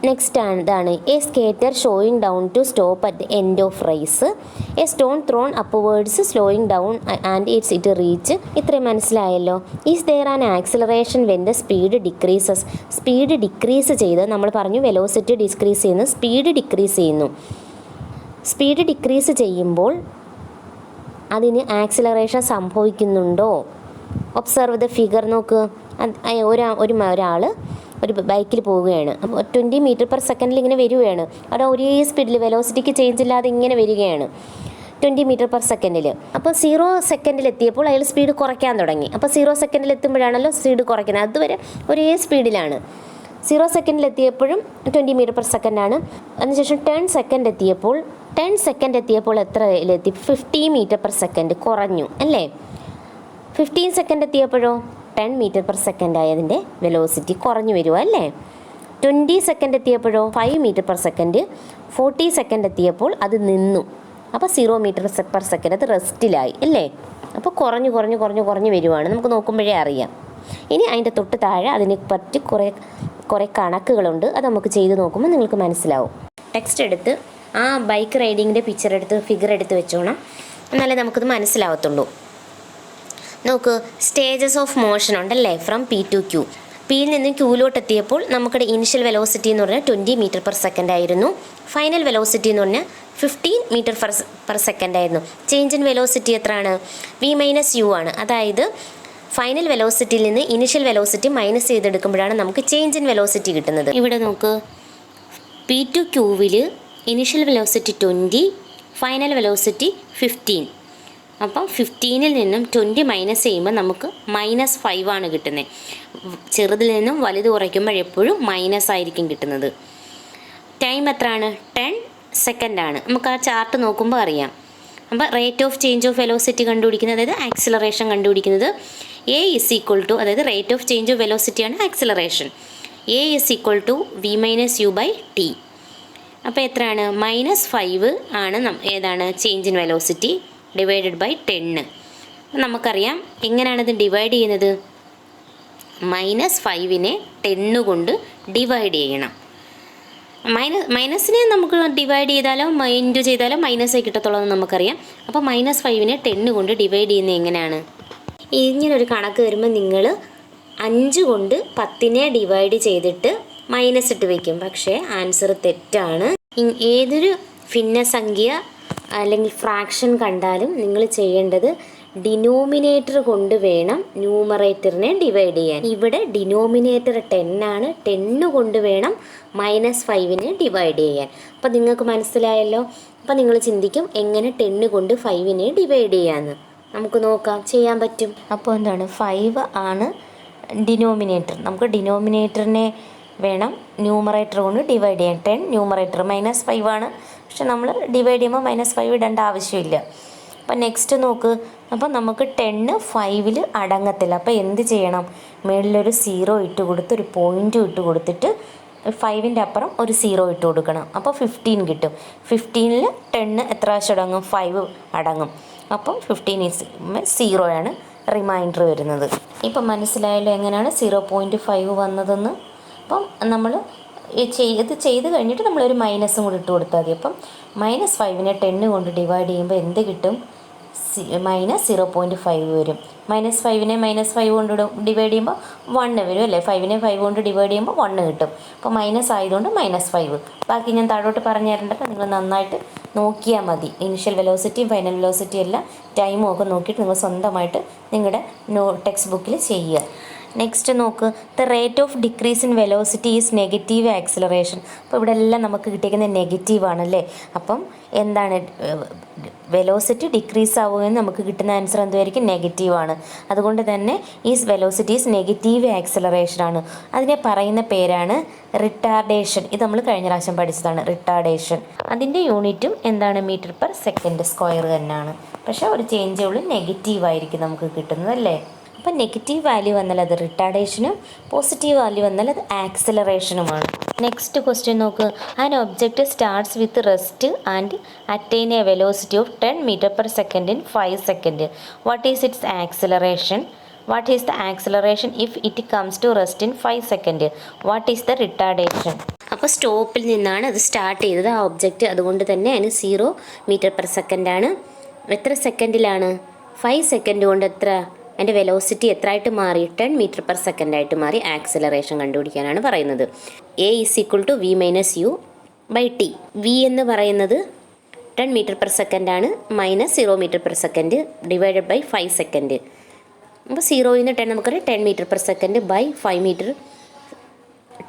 നെക്സ്റ്റ് ഇതാണ് a skater slowing down to stop at the end of race. A stone thrown upwards slowing down and it reach. ഇത്രയും മനസ്സിലായല്ലോ. Is there an acceleration when the speed decreases. Speed decrease ചെയ്ത് നമ്മൾ പറഞ്ഞു velocity decrease ചെയ്യുന്നു, speed decrease ചെയ്യുന്നു. Speed decrease ചെയ്യുമ്പോൾ അതിന് acceleration സംഭവിക്കുന്നുണ്ടോ? Observe the figure. നോക്ക്, ഒരാൾ ഒരു ബൈക്കിൽ പോവുകയാണ്. അപ്പോൾ 20 മീറ്റർ പെർ സെക്കൻഡിൽ ഇങ്ങനെ വരികയാണ്. അവിടെ ഒരേ സ്പീഡിൽ വെലോസിറ്റിക്ക് ചേഞ്ച് ഇല്ലാതെ ഇങ്ങനെ വരികയാണ് 20 മീറ്റർ പെർ സെക്കൻഡിൽ. അപ്പോൾ 0 സെക്കൻഡിൽ എത്തിയപ്പോൾ അയാൾ സ്പീഡ് കുറയ്ക്കാൻ തുടങ്ങി. അപ്പോൾ 0 സെക്കൻഡിൽ എത്തുമ്പോഴാണല്ലോ സ്പീഡ് കുറയ്ക്കുന്നത്. അതുവരെ ഒരേ സ്പീഡിലാണ്. 0 സെക്കൻഡിൽ എത്തിയപ്പോഴും 20 മീറ്റർ പെർ സെക്കൻഡാണ്. അതിനുശേഷം 10 സെക്കൻഡ് എത്തിയപ്പോൾ എത്രയിലെത്തി? 50 മീറ്റർ പെർ സെക്കൻഡ് കുറഞ്ഞു അല്ലേ. 15 സെക്കൻഡ് എത്തിയപ്പോഴോ 10 മീറ്റർ പെർ സെക്കൻഡ് ആയതിൻ്റെ വെലോസിറ്റി കുറഞ്ഞു വരുക അല്ലേ. 20 സെക്കൻഡ് എത്തിയപ്പോഴോ 5 മീറ്റർ പെർ സെക്കൻഡ്. 40 സെക്കൻഡ് എത്തിയപ്പോൾ അത് നിന്നു. അപ്പോൾ 0 മീറ്റർ പെർ സെക്കൻഡ് അത് റെസ്റ്റിലായി അല്ലേ. അപ്പോൾ കുറഞ്ഞു വരുവാണ്. നമുക്ക് നോക്കുമ്പോഴേ അറിയാം. ഇനി അതിൻ്റെ തൊട്ട് താഴെ അതിനെ പറ്റി കുറേ കണക്കുകളുണ്ട്. അത് നമുക്ക് ചെയ്ത് നോക്കുമ്പോൾ നിങ്ങൾക്ക് മനസ്സിലാവും. ടെക്സ്റ്റ് എടുത്ത് ആ ബൈക്ക് റൈഡിങ്ങിൻ്റെ പിക്ചർ എടുത്ത് ഫിഗർ എടുത്ത് വെച്ചോണം, എന്നാലേ നമുക്കത് മനസ്സിലാവത്തുള്ളൂ. നോക്ക്, സ്റ്റേജസ് ഓഫ് മോഷൻ ഉണ്ടല്ലേ. From P to Q. പിയിൽ നിന്ന് ക്യൂലോട്ട് എത്തിയപ്പോൾ നമുക്കിടെ ഇനിഷ്യൽ വെലോസിറ്റി എന്ന് പറഞ്ഞാൽ 20 മീറ്റർ പെർ സെക്കൻഡ് ആയിരുന്നു. ഫൈനൽ വെലോസിറ്റി എന്ന് പറഞ്ഞാൽ 15 മീറ്റർ പെർ സെക്കൻഡ് ആയിരുന്നു. ചേഞ്ച് ഇൻ വെലോസിറ്റി എത്രയാണ്? v മൈനസ് യു ആണ്. അതായത് ഫൈനൽ വെലോസിറ്റിയിൽ നിന്ന് ഇനിഷ്യൽ വെലോസിറ്റി മൈനസ് ചെയ്തെടുക്കുമ്പോഴാണ് നമുക്ക് ചേഞ്ച് ഇൻ വെലോസിറ്റി കിട്ടുന്നത്. ഇവിടെ നോക്ക്, പി ടു ക്യൂവിൽ ഇനിഷ്യൽ വെലോസിറ്റി 20, ഫൈനൽ വെലോസിറ്റി 15. അപ്പം 15-ൽ നിന്നും 20 മൈനസ് ചെയ്യുമ്പോൾ നമുക്ക് -5 ആണ് കിട്ടുന്നത്. ചെറുതിൽ നിന്നും വലുത് കുറയ്ക്കുമ്പോൾ എപ്പോഴും മൈനസ് ആയിരിക്കും കിട്ടുന്നത്. ടൈം എത്രയാണ്? 10 സെക്കൻഡാണ്. നമുക്ക് ആ ചാർട്ട് നോക്കുമ്പോൾ അറിയാം. അപ്പോൾ rate of change of velocity കണ്ടുപിടിക്കുന്നത്, അതായത് ആക്സിലറേഷൻ കണ്ടുപിടിക്കുന്നത് എ ഇസ് ഈക്വൽ ടു, അതായത് റേറ്റ് ഓഫ് ചേഞ്ച് ഓഫ് വെലോസിറ്റിയാണ് acceleration. A is equal to v minus U by t. അപ്പോൾ എത്രയാണ്? -5 ആണ് ഏതാണ് change in velocity divided by 10. നമുക്കറിയാം എങ്ങനെയാണ് ഇത് ഡിവൈഡ് ചെയ്യുന്നത്. -5നെ 10 കൊണ്ട് ഡിവൈഡ് ചെയ്യണം. മൈനസിനെ നമുക്ക് ഡിവൈഡ് ചെയ്താലോ ഇൻറ്റു ചെയ്താലോ മൈനസ് കിട്ടത്തുള്ളൂ എന്ന് നമുക്കറിയാം. അപ്പോൾ -5നെ 10 കൊണ്ട് ഡിവൈഡ് ചെയ്യുന്നത് എങ്ങനെയാണ്? ഇങ്ങനൊരു കണക്ക് വരുമ്പോൾ നിങ്ങൾ 5 കൊണ്ട് 10നെ ഡിവൈഡ് ചെയ്തിട്ട് മൈനസ് ഇട്ട് വയ്ക്കും. പക്ഷേ ആൻസർ തെറ്റാണ്. ഏതൊരു ഭിന്നസംഖ്യ അല്ലെങ്കിൽ ഫ്രാക്ഷൻ കണ്ടാലും നിങ്ങൾ ചെയ്യേണ്ടത് ഡിനോമിനേറ്റർ കൊണ്ട് വേണം ന്യൂമറേറ്ററിനെ ഡിവൈഡ് ചെയ്യാൻ. ഇവിടെ ഡിനോമിനേറ്റർ 10 ആണ്. 10 കൊണ്ട് വേണം -5നെ ഡിവൈഡ് ചെയ്യാൻ. അപ്പോൾ നിങ്ങൾക്ക് മനസ്സിലായല്ലോ. അപ്പോൾ നിങ്ങൾ ചിന്തിക്കും എങ്ങനെ 10 കൊണ്ട് 5നെ ഡിവൈഡ് ചെയ്യാമെന്ന്. നമുക്ക് നോക്കാം, ചെയ്യാൻ പറ്റും. അപ്പോൾ എന്താണ്, 5 ആണ് ഡിനോമിനേറ്റർ. നമുക്ക് ഡിനോമിനേറ്ററിനെ വേണം ന്യൂമറേറ്റർ കൊണ്ട് ഡിവൈഡ് ചെയ്യാൻ. 10 ന്യൂമറേറ്റർ, -5 ആണ്. പക്ഷെ നമ്മൾ ഡിവൈഡ് ചെയ്യുമ്പോൾ -5 ഇടേണ്ട ആവശ്യമില്ല. അപ്പോൾ നെക്സ്റ്റ് നോക്ക്. അപ്പോൾ നമുക്ക് 10 5ൽ അടങ്ങത്തില്ല. അപ്പോൾ എന്ത് ചെയ്യണം? മുകളിലൊരു 0 ഇട്ട് കൊടുത്ത് ഒരു പോയിൻ്റ് ഇട്ട് കൊടുത്തിട്ട് 5ൻ്റെ അപ്പുറം ഒരു 0 ഇട്ട് കൊടുക്കണം. അപ്പോൾ 15 കിട്ടും. 15ൽ 10 എത്ര പ്രാവശ്യം അടങ്ങും? 5 അടങ്ങും. അപ്പം 15 0 ആണ് റിമൈൻഡർ വരുന്നത്. ഇപ്പം മനസ്സിലായല്ലോ എങ്ങനെയാണ് 0.5 വന്നതെന്ന്. അപ്പം നമ്മൾ ഇത് ചെയ്ത് കഴിഞ്ഞിട്ട് നമ്മളൊരു മൈനസും കൂടി ഇട്ട് കൊടുത്താൽ മതി. അപ്പം -5നെ 10 കൊണ്ട് ഡിവൈഡ് ചെയ്യുമ്പോൾ എന്ത് കിട്ടും? -0.5 വരും. -5നെ -5 കൊണ്ട് ഡിവൈഡ് ചെയ്യുമ്പോൾ 1 വരും അല്ലേ. 5നെ 5 കൊണ്ട് ഡിവൈഡ് ചെയ്യുമ്പോൾ 1 കിട്ടും. അപ്പോൾ മൈനസ് ആയതുകൊണ്ട് -5. ബാക്കി ഞാൻ താഴോട്ട് പറഞ്ഞു തരേണ്ടത് നിങ്ങൾ നന്നായിട്ട് നോക്കിയാൽ മതി. ഇനിഷ്യൽ വെലോസിറ്റിയും ഫൈനൽ വെലോസിറ്റിയും എല്ലാം ടൈമും ഒക്കെ നോക്കിയിട്ട് നിങ്ങൾ സ്വന്തമായിട്ട് നിങ്ങളുടെ ടെക്സ്റ്റ് ബുക്കിൽ ചെയ്യുക. നെക്സ്റ്റ് നോക്ക്, the rate of decrease in velocity is negative acceleration. അപ്പോൾ ഇവിടെ എല്ലാം നമുക്ക് കിട്ടിയിരിക്കുന്നത് നെഗറ്റീവാണല്ലേ. അപ്പം എന്താണ്, വെലോസിറ്റി ഡിക്രീസ് ആവുകയെന്ന് നമുക്ക് കിട്ടുന്ന ആൻസർ എന്തുമായിരിക്കും? നെഗറ്റീവാണ്. അതുകൊണ്ട് തന്നെ ഈ വെലോസിറ്റി ഈസ് നെഗറ്റീവ് ആക്സിലറേഷൻ ആണ്. അതിനെ പറയുന്ന പേരാണ് റിട്ടാർഡേഷൻ. ഇത് നമ്മൾ കഴിഞ്ഞ പ്രാവശ്യം പഠിച്ചതാണ്, റിട്ടാർഡേഷൻ. അതിൻ്റെ യൂണിറ്റും എന്താണ്? മീറ്റർ പെർ സെക്കൻഡ് സ്ക്വയർ തന്നെയാണ്. പക്ഷേ ഒരു ചേഞ്ചേ ഉള്ളൂ, നെഗറ്റീവായിരിക്കും നമുക്ക് കിട്ടുന്നത് അല്ലേ. അപ്പം നെഗറ്റീവ് വാല്യൂ വന്നാൽ അത് റിട്ടാർഡേഷനും പോസിറ്റീവ് വാല്യൂ വന്നാൽ അത് ആക്സിലറേഷനുമാണ്. നെക്സ്റ്റ് ക്വസ്റ്റ്യൻ നോക്ക്. An object starts with rest and attain a velocity of 10 metre per second in 5 second. What is its acceleration? What is the acceleration if it comes to rest in 5 second? What is the retardation? അപ്പോൾ സ്റ്റോപ്പിൽ നിന്നാണ് അത് start ചെയ്തത് ആ object. അതുകൊണ്ട് തന്നെ അതിന് 0 metre per സെക്കൻഡാണ്. എത്ര സെക്കൻഡിലാണ്? 5 സെക്കൻഡ് കൊണ്ട് എത്ര അതിൻ്റെ വെലോസിറ്റി എത്രയായിട്ട് മാറി? 10 മീറ്റർ പെർ സെക്കൻഡ് ആയിട്ട് മാറി. ആക്സിലറേഷൻ കണ്ടുപിടിക്കാനാണ് പറയുന്നത്. A is equal to v minus U by t. V എന്ന് പറയുന്നത് 10 മീറ്റർ പെർ സെക്കൻഡാണ്. -0 metre per second divided by 5 second. അപ്പോൾ 0 നിന്ന് 10 നമുക്കറിയാം 10 metre per second by 5 metre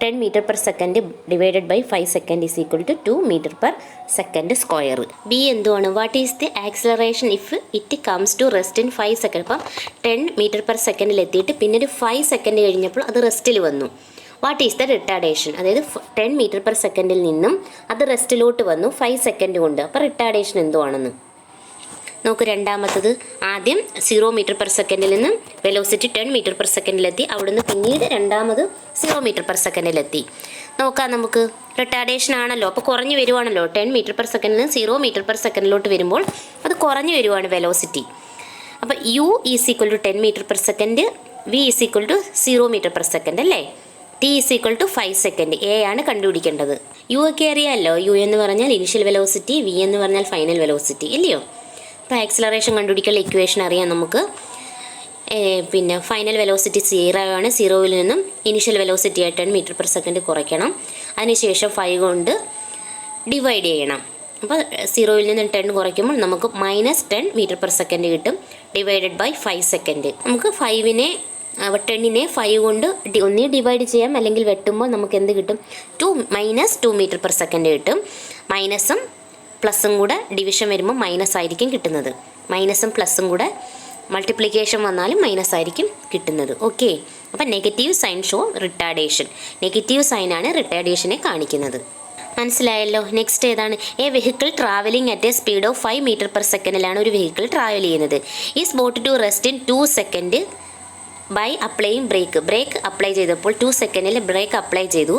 10 meter per second divided by 5 second is equal to 2 meter per second square. B എന്തുവാണ്? What is the acceleration if it comes to rest in 5 second. അപ്പം 10 metre per സെക്കൻഡിൽ എത്തിയിട്ട് പിന്നെ ഒരു 5 second കഴിഞ്ഞപ്പോൾ അത് റെസ്റ്റിൽ വന്നു. What is the retardation? അതായത് 10 മീറ്റർ പെർ സെക്കൻഡിൽ നിന്നും അത് റെസ്റ്റിലോട്ട് വന്നു 5 സെക്കൻഡ് കൊണ്ട്. അപ്പോൾ റിട്ടാർഡേഷൻ എന്തുവാണെന്ന് നോക്ക്. രണ്ടാമത്തത് ആദ്യം 0 മീറ്റർ പെർ സെക്കൻഡിൽ നിന്ന് വെലോസിറ്റി 10 മീറ്റർ പെർ സെക്കൻഡിലെത്തി. അവിടുന്ന് പിന്നീട് രണ്ടാമത് 0 മീറ്റർ പെർ സെക്കൻഡിലെത്തി. നോക്കാം നമുക്ക്. റിട്ടാർഡേഷൻ ആണല്ലോ, അപ്പോൾ കുറഞ്ഞു വരുവാണല്ലോ. 10 മീറ്റർ പെർ സെക്കൻഡിൽ നിന്ന് 0 മീറ്റർ പെർ സെക്കൻഡിലോട്ട് വരുമ്പോൾ അത് കുറഞ്ഞു വരുവാണ് വെലോസിറ്റി. അപ്പോൾ u is equal to 10 metre per second, v is equal to 0 metre per second അല്ലേ. t is equal to 5 second. A ആണ് കണ്ടുപിടിക്കേണ്ടത്. u ഒക്കെ അറിയാമല്ലോ. u എന്ന് പറഞ്ഞാൽ ഇനിഷ്യൽ വെലോസിറ്റി, v എന്ന് പറഞ്ഞാൽ ഫൈനൽ വെലോസിറ്റി ഇല്ലയോ. അപ്പോൾ ആക്സിലറേഷൻ കണ്ടുപിടിക്കാനുള്ള ഇക്വേഷൻ അറിയാം നമുക്ക്. പിന്നെ ഫൈനൽ വെലോസിറ്റി 0 ആണ്. 0ൽ നിന്നും initial velocity 10 metre per second കുറയ്ക്കണം. അതിനുശേഷം 5 കൊണ്ട് ഡിവൈഡ് ചെയ്യണം. അപ്പോൾ 0ൽ നിന്ന് 10 കുറയ്ക്കുമ്പോൾ നമുക്ക് -10 മീറ്റർ പെർ സെക്കൻഡ് കിട്ടും. Divided by 5 second. നമുക്ക് 10നെ 5 കൊണ്ട് ഒന്നീ ഡിവൈഡ് ചെയ്യാം, അല്ലെങ്കിൽ വെട്ടുമ്പോൾ നമുക്ക് എന്ത് കിട്ടും? -2 മീറ്റർ പെർ സെക്കൻഡ് കിട്ടും. മൈനസും പ്ലസും കൂടെ ഡിവിഷൻ വരുമ്പോൾ മൈനസ് ആയിരിക്കും കിട്ടുന്നത്. മൈനസും പ്ലസും കൂടെ മൾട്ടിപ്ലിക്കേഷൻ വന്നാലും മൈനസ് ആയിരിക്കും കിട്ടുന്നത്. ഓക്കെ, അപ്പം negative sign show retardation. Negative സൈനാണ് റിട്ടാർഡേഷനെ കാണിക്കുന്നത്. മനസ്സിലായല്ലോ. നെക്സ്റ്റ് ഏതാണ്? A vehicle travelling at a speed of 5 metre per സെക്കൻഡിലാണ് ഒരു വെഹിക്കിൾ ട്രാവൽ ചെയ്യുന്നത്. Is brought to rest in 2 second by applying brake. Brake apply ചെയ്തപ്പോൾ 2 സെക്കൻഡിൽ ബ്രേക്ക് അപ്ലൈ ചെയ്തു.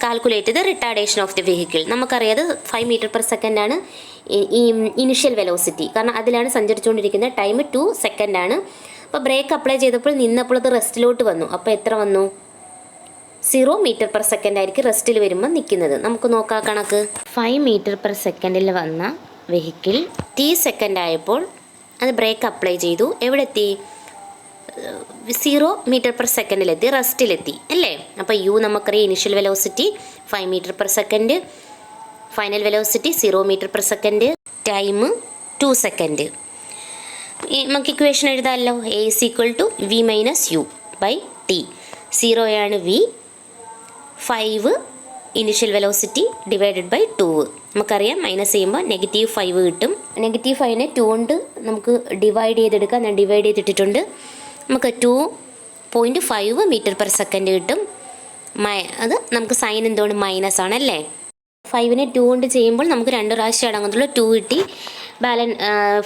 Calculate the retardation of the vehicle. നമുക്കറിയാത് 5 metre per സെക്കൻഡാണ് ഈ initial velocity. കാരണം അതിലാണ് സഞ്ചരിച്ചുകൊണ്ടിരിക്കുന്നത്. ടൈം 2 സെക്കൻഡാണ്. അപ്പോൾ ബ്രേക്ക് അപ്ലൈ ചെയ്തപ്പോൾ നിന്നപ്പോൾ അത് റെസ്റ്റിലോട്ട് വന്നു. അപ്പോൾ എത്ര വന്നു? 0 മീറ്റർ പെർ സെക്കൻഡ് ആയിരിക്കും റെസ്റ്റിൽ വരുമ്പോൾ നിൽക്കുന്നത്. നമുക്ക് നോക്കാം കണക്ക്. 5 മീറ്റർ പെർ സെക്കൻഡിൽ വന്ന വെഹിക്കിൾ t സെക്കൻഡ് ആയപ്പോൾ അത് ബ്രേക്ക് അപ്ലൈ ചെയ്തു. എവിടെ എത്തി? 0 മീറ്റർ പെർ സെക്കൻഡിലെത്തി, റെസ്റ്റിലെത്തി അല്ലേ. അപ്പോൾ u നമുക്കറിയാം initial velocity 5 metre per second, final velocity 0 metre per second, time 2 second. നമുക്ക് ഇക്വേഷൻ എഴുതാമല്ലോ. a is equal to v minus u by t. 0 ആണ് v, 5 initial velocity divided by 2. നമുക്കറിയാം മൈനസ് ചെയ്യുമ്പോൾ -5 കിട്ടും. -5നെ 2 കൊണ്ട് നമുക്ക് ഡിവൈഡ് ചെയ്തെടുക്കാം. ഞാൻ ഡിവൈഡ് ചെയ്തിട്ടിട്ടുണ്ട്. നമുക്ക് 2.5 മീറ്റർ പെർ സെക്കൻഡ് കിട്ടും. അത് നമുക്ക് സൈൻ എന്തുകൊണ്ട് മൈനസ് ആണല്ലേ. 5നെ 2 കൊണ്ട് ചെയ്യുമ്പോൾ നമുക്ക് 2 പ്രാവശ്യം അടങ്ങത്തുള്ളൂ. 2 കിട്ടി.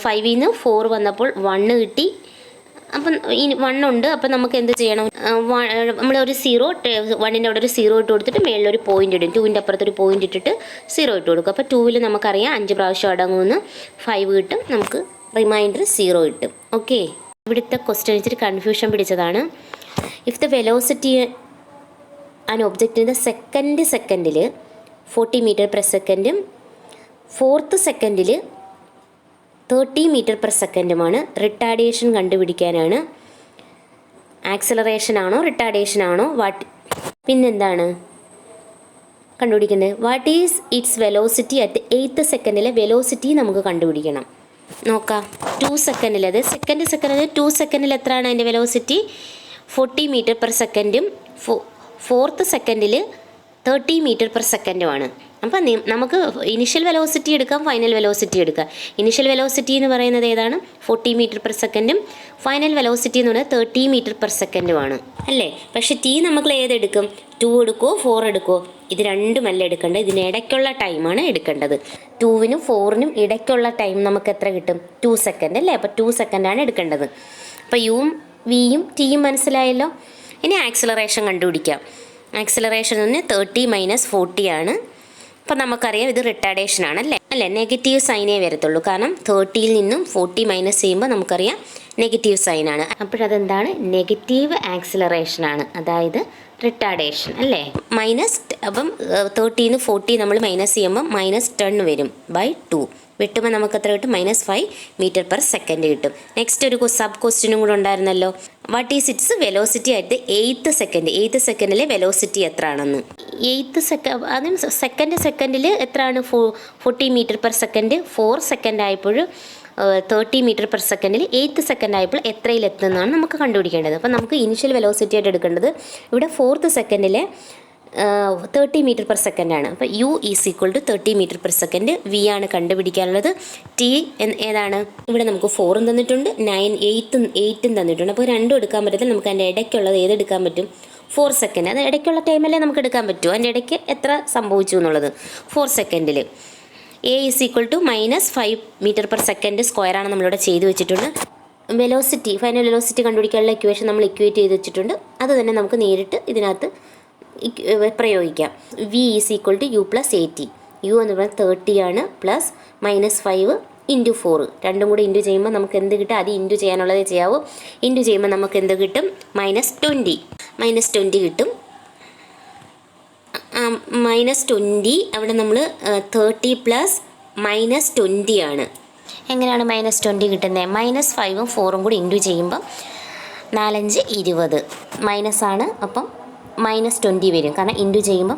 5ൽ നിന്ന് 4 വന്നപ്പോൾ 1 കിട്ടി. അപ്പം 1 ഉണ്ട്. അപ്പം നമുക്ക് എന്ത് ചെയ്യണം? നമ്മളൊരു 0, 1ൻ്റെ അവിടെ ഒരു 0 ഇട്ട് കൊടുത്തിട്ട് മേളിലൊരു പോയിൻ്റ് ഇടും. 2ൻ്റെ അപ്പുറത്തൊരു പോയിൻ്റ് ഇട്ടിട്ട് 0 ഇട്ട് കൊടുക്കും. അപ്പോൾ 2ൽ നമുക്കറിയാം 5 പ്രാവശ്യം അടങ്ങുമെന്ന്. 5 കിട്ടും. നമുക്ക് റിമൈൻഡർ 0 കിട്ടും. ഓക്കെ, ഇവിടുത്തെ ക്വസ്റ്റ്യൻ വെച്ചിട്ട് കൺഫ്യൂഷൻ പിടിച്ചതാണ്. If the velocity an object in the സെക്കൻഡിൽ 40 മീറ്റർ പെർ സെക്കൻഡും 4th സെക്കൻഡിൽ 30 മീറ്റർ പെർ സെക്കൻഡുമാണ്. റിട്ടാർഡേഷൻ കണ്ടുപിടിക്കാനാണ്. ആക്സിലറേഷൻ ആണോ റിട്ടാർഡേഷൻ ആണോ പിന്നെന്താണ് കണ്ടുപിടിക്കുന്നത്? What is its velocity at 8th സെക്കൻഡിലെ വെലോസിറ്റി നമുക്ക് കണ്ടുപിടിക്കണം. നോക്കാം. 2 സെക്കൻഡിൽ, അത് സെക്കൻഡ് 2 സെക്കൻഡിൽ എത്രയാണ് അതിൻ്റെ വെലോസിറ്റി? 40 മീറ്റർ പെർ സെക്കൻഡും 4th സെക്കൻഡിൽ 30 മീറ്റർ പെർ സെക്കൻഡുമാണ്. അപ്പം നമുക്ക് ഇനിഷ്യൽ വെലോസിറ്റി എടുക്കാം, ഫൈനൽ വെലോസിറ്റി എടുക്കാം. ഇനിഷ്യൽ വെലോസിറ്റി എന്ന് പറയുന്നത് ഏതാണ്? 40 മീറ്റർ പെർ സെക്കൻഡും ഫൈനൽ വെലോസിറ്റി എന്ന് പറയുന്നത് 30 മീറ്റർ പെർ സെക്കൻഡുമാണ് അല്ലേ. പക്ഷേ t നമ്മൾ ഏതെടുക്കും? 2 എടുക്കുമോ 4 എടുക്കുമോ? ഇത് രണ്ടുമല്ല എടുക്കേണ്ടത്, ഇതിനിടയ്ക്കുള്ള ടൈമാണ് എടുക്കേണ്ടത്. 2നും 4നും ഇടയ്ക്കുള്ള ടൈം നമുക്ക് എത്ര കിട്ടും? 2 സെക്കൻഡ് അല്ലേ. അപ്പോൾ 2 സെക്കൻഡാണ് എടുക്കേണ്ടത്. അപ്പോൾ യുവും വിയും ടിയും മനസ്സിലായല്ലോ. ഇനി ആക്സിലറേഷൻ കണ്ടുപിടിക്കാം. ആക്സിലറേഷൻ ഒന്ന് 30 - 40 ആണ്. അപ്പം നമുക്കറിയാം ഇത് റിട്ടാർഡേഷൻ ആണല്ലേ. അല്ലേ, നെഗറ്റീവ് സൈനേ വരത്തുള്ളൂ. കാരണം 30ൽ നിന്നും 40 മൈനസ് ചെയ്യുമ്പോൾ നമുക്കറിയാം നെഗറ്റീവ് സൈനാണ്. അപ്പോഴതെന്താണ്? നെഗറ്റീവ് ആക്സിലറേഷനാണ്, അതായത് റിട്ടാർഡേഷൻ അല്ലേ. അപ്പം 30ൽ നിന്ന് 40 നമ്മൾ മൈനസ് ചെയ്യുമ്പോൾ -10 വരും ബൈ 2. വെട്ടുമ്പോൾ നമുക്ക് എത്ര കിട്ടും? -5 മീറ്റർ പെർ സെക്കൻഡ് കിട്ടും. നെക്സ്റ്റ് ഒരു സബ് ക്വസ്റ്റ്യനും കൂടെ ഉണ്ടായിരുന്നല്ലോ. What is its velocity at the 8th second? 8th സെക്കൻഡിലെ വെലോസിറ്റി എത്ര ആണെന്ന്. 8th സെക്കൻഡിൽ എത്രയാണ്? 40 മീറ്റർ പെർ സെക്കൻഡ്. 4 സെക്കൻഡ് ആയപ്പോൾ 30 മീറ്റർ പെർ സെക്കൻഡിൽ 8th സെക്കൻഡ് ആയപ്പോൾ എത്രയിലെത്തുന്നതാണ് നമുക്ക് കണ്ടുപിടിക്കേണ്ടത്. അപ്പോൾ നമുക്ക് ഇനിഷ്യൽ വെലോസിറ്റി ആയിട്ട് എടുക്കേണ്ടത് ഇവിടെ 4th സെക്കൻഡിലെ 30 മീറ്റർ പെർ സെക്കൻഡ് ആണ്. അപ്പോൾ U is equal to 30 metre per second. V ആണ് കണ്ടുപിടിക്കാനുള്ളത്. ടി ഏതാണ്? ഇവിടെ നമുക്ക് 4 തന്നിട്ടുണ്ട്, 9 8 തന്നിട്ടുണ്ട്. അപ്പോൾ രണ്ടും എടുക്കാൻ പറ്റത്തില്ല. നമുക്ക് അതിൻ്റെ ഇടയ്ക്കുള്ളത് ഏതെടുക്കാൻ പറ്റും? 4 സെക്കൻഡ്. അത് ഇടയ്ക്കുള്ള ടൈമല്ലേ നമുക്ക് എടുക്കാൻ പറ്റൂ. അതിൻ്റെ ഇടയ്ക്ക് എത്ര സംഭവിച്ചു എന്നുള്ളത് 4 സെക്കൻഡിൽ. A is equal to -5 metre per second സ്ക്വയറാണ് നമ്മളിവിടെ ചെയ്ത് വെച്ചിട്ടുണ്ട്. വെലോസിറ്റി, ഫൈനൽ വെലോസിറ്റി കണ്ടുപിടിക്കാനുള്ള ഇക്വേഷൻ നമ്മൾ ഇക്വേറ്റ് ചെയ്ത് വെച്ചിട്ടുണ്ട്. അത് തന്നെ നമുക്ക് നേരിട്ട് ഇതിനകത്ത് പ്രയോഗിക്കാം. V is equal to U plus A t. U എന്ന് പറയുന്നത് 30 ആണ്, പ്ലസ് -5 ഇൻറ്റു 4. രണ്ടും കൂടി ഇൻറ്റു ചെയ്യുമ്പോൾ നമുക്ക് എന്ത് കിട്ടും? അത് ഇൻറ്റു ചെയ്യാനുള്ളതേ ചെയ്യാവൂ. ഇൻറ്റു ചെയ്യുമ്പോൾ നമുക്ക് എന്ത് കിട്ടും? -20 കിട്ടും. -20 അവിടെ നമ്മൾ 30 പ്ലസ് -20 ആണ്. എങ്ങനെയാണ് -20 കിട്ടുന്നത്? -5ഉം 4ഉം കൂടി ഇൻറ്റു ചെയ്യുമ്പം 4 5 20 മൈനസാണ്. അപ്പം -20 വരും. കാരണം ഇൻറ്റു ചെയ്യുമ്പോൾ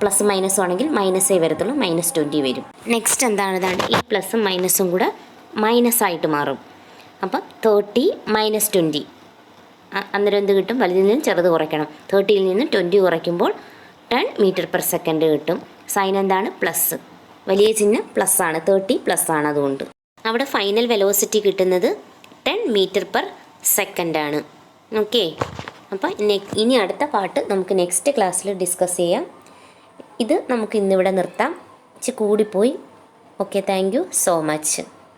പ്ലസ് മൈനസും ആണെങ്കിൽ മൈനസേ വരത്തുള്ളൂ, -20 വരും. നെക്സ്റ്റ് ഇതാണ് ഈ പ്ലസും മൈനസും കൂടെ മൈനസായിട്ട് മാറും. അപ്പം 30 -20. അന്നേരം എന്ത് കിട്ടും? വലുതിൽ നിന്ന് ചെറുത് കുറയ്ക്കണം. 30യിൽ നിന്ന് 20 കുറയ്ക്കുമ്പോൾ 10 മീറ്റർ പെർ സെക്കൻഡ് കിട്ടും. സൈൻ എന്താണ്? പ്ലസ്. വലിയ ചിഹ്നം പ്ലസ് ആണ്, 30 പ്ലസ് ആണ്. അതുകൊണ്ട് അവിടെ ഫൈനൽ വെലോസിറ്റി കിട്ടുന്നത് 10 മീറ്റർ പെർ സെക്കൻഡ് ആണ്. ഓക്കെ. അപ്പോൾ ഇനി അടുത്ത പാർട്ട് നമുക്ക് നെക്സ്റ്റ് ക്ലാസ്സിൽ ഡിസ്കസ് ചെയ്യാം. ഇത് നമുക്ക് ഇന്നിവിടെ നിർത്താം. കൂടിപ്പോയി. Okay, thank you so much.